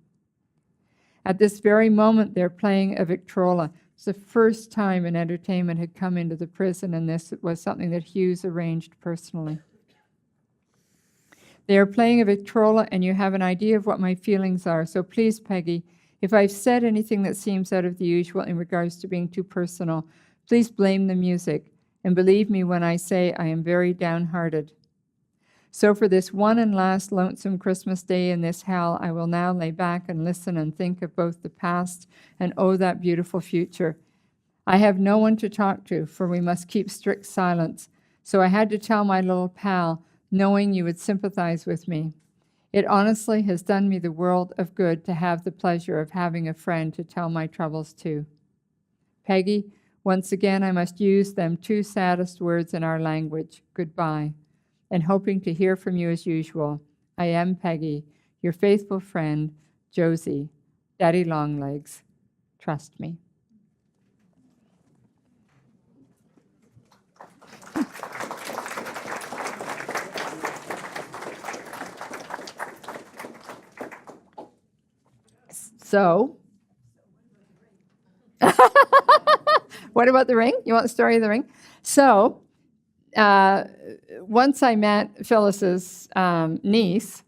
At this very moment, they're playing a Victrola. It's the first time an entertainment had come into the prison, and this was something that Hughes arranged personally. They are playing a Victrola, and you have an idea of what my feelings are. So please, Peggy, if I've said anything that seems out of the usual in regards to being too personal, please blame the music, and believe me when I say I am very downhearted. So for this one and last lonesome Christmas day in this hell, I will now lay back and listen and think of both the past and oh, that beautiful future. I have no one to talk to, for we must keep strict silence, so I had to tell my little pal, knowing you would sympathize with me. It honestly has done me the world of good to have the pleasure of having a friend to tell my troubles to. Peggy, once again I must use them two saddest words in our language, goodbye, and hoping to hear from you as usual. I am Peggy, your faithful friend, Josie, Daddy Longlegs. Trust me. So, what about the ring? You want the story of the ring? So, once I met Phyllis's niece,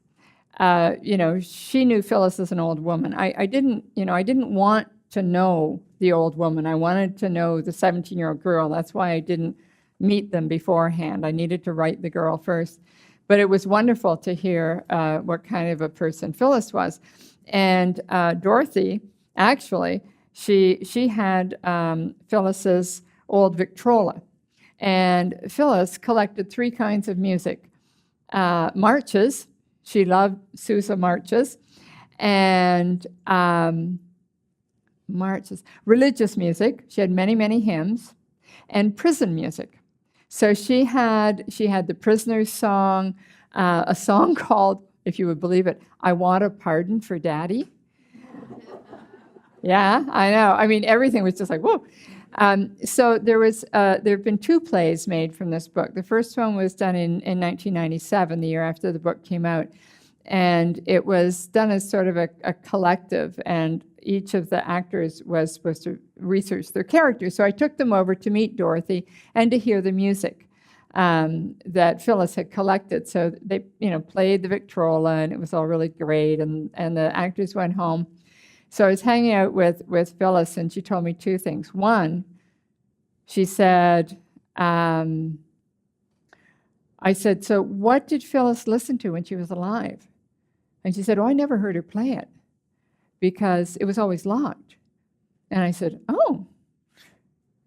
she knew Phyllis as an old woman. I didn't want to know the old woman. I wanted to know the 17-year-old girl. That's why I didn't meet them beforehand. I needed to write the girl first. But it was wonderful to hear what kind of a person Phyllis was. And Dorothy, actually, she had Phyllis's old Victrola. And Phyllis collected three kinds of music. Marches, she loved Sousa marches, and marches, religious music, she had many, many hymns, and prison music. So she had the prisoner's song, a song called, if you would believe it, I Want a Pardon for Daddy. Yeah, I know. I mean, everything was just like, whoa. So there have been two plays made from this book. The first one was done in 1997, the year after the book came out. And it was done as sort of a collective, and each of the actors was supposed to research their characters. So I took them over to meet Dorothy and to hear the music that Phyllis had collected. So they, played the Victrola, and it was all really great, and the actors went home. So I was hanging out with Phyllis, and she told me two things. One, she said, I said, so what did Phyllis listen to when she was alive? And she said, oh, I never heard her play it. because it was always locked. And I said, oh.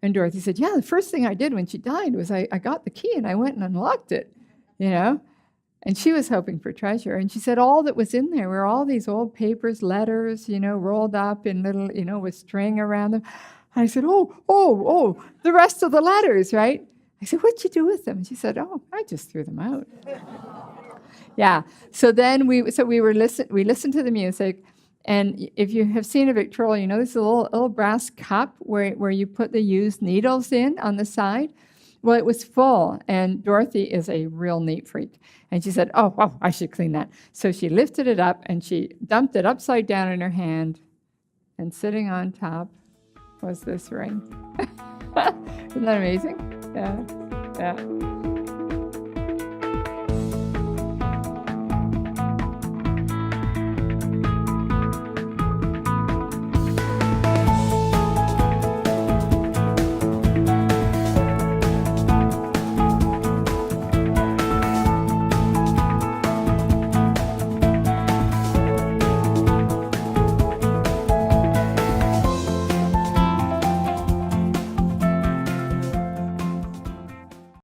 And Dorothy said, yeah, the first thing I did when she died was I got the key and I went and unlocked it, you know. And she was hoping for treasure. And she said all that was in there were all these old papers, letters, you know, rolled up in little, you know, with string around them. And I said, oh, the rest of the letters, right? I said, what'd you do with them? And she said, oh, I just threw them out. Yeah. So then we listened to the music. And if you have seen a Victrola, you know there's a little brass cup where you put the used needles in on the side. Well, it was full, and Dorothy is a real neat freak. And she said, oh, I should clean that. So she lifted it up, and she dumped it upside down in her hand, and sitting on top was this ring. Isn't that amazing? Yeah.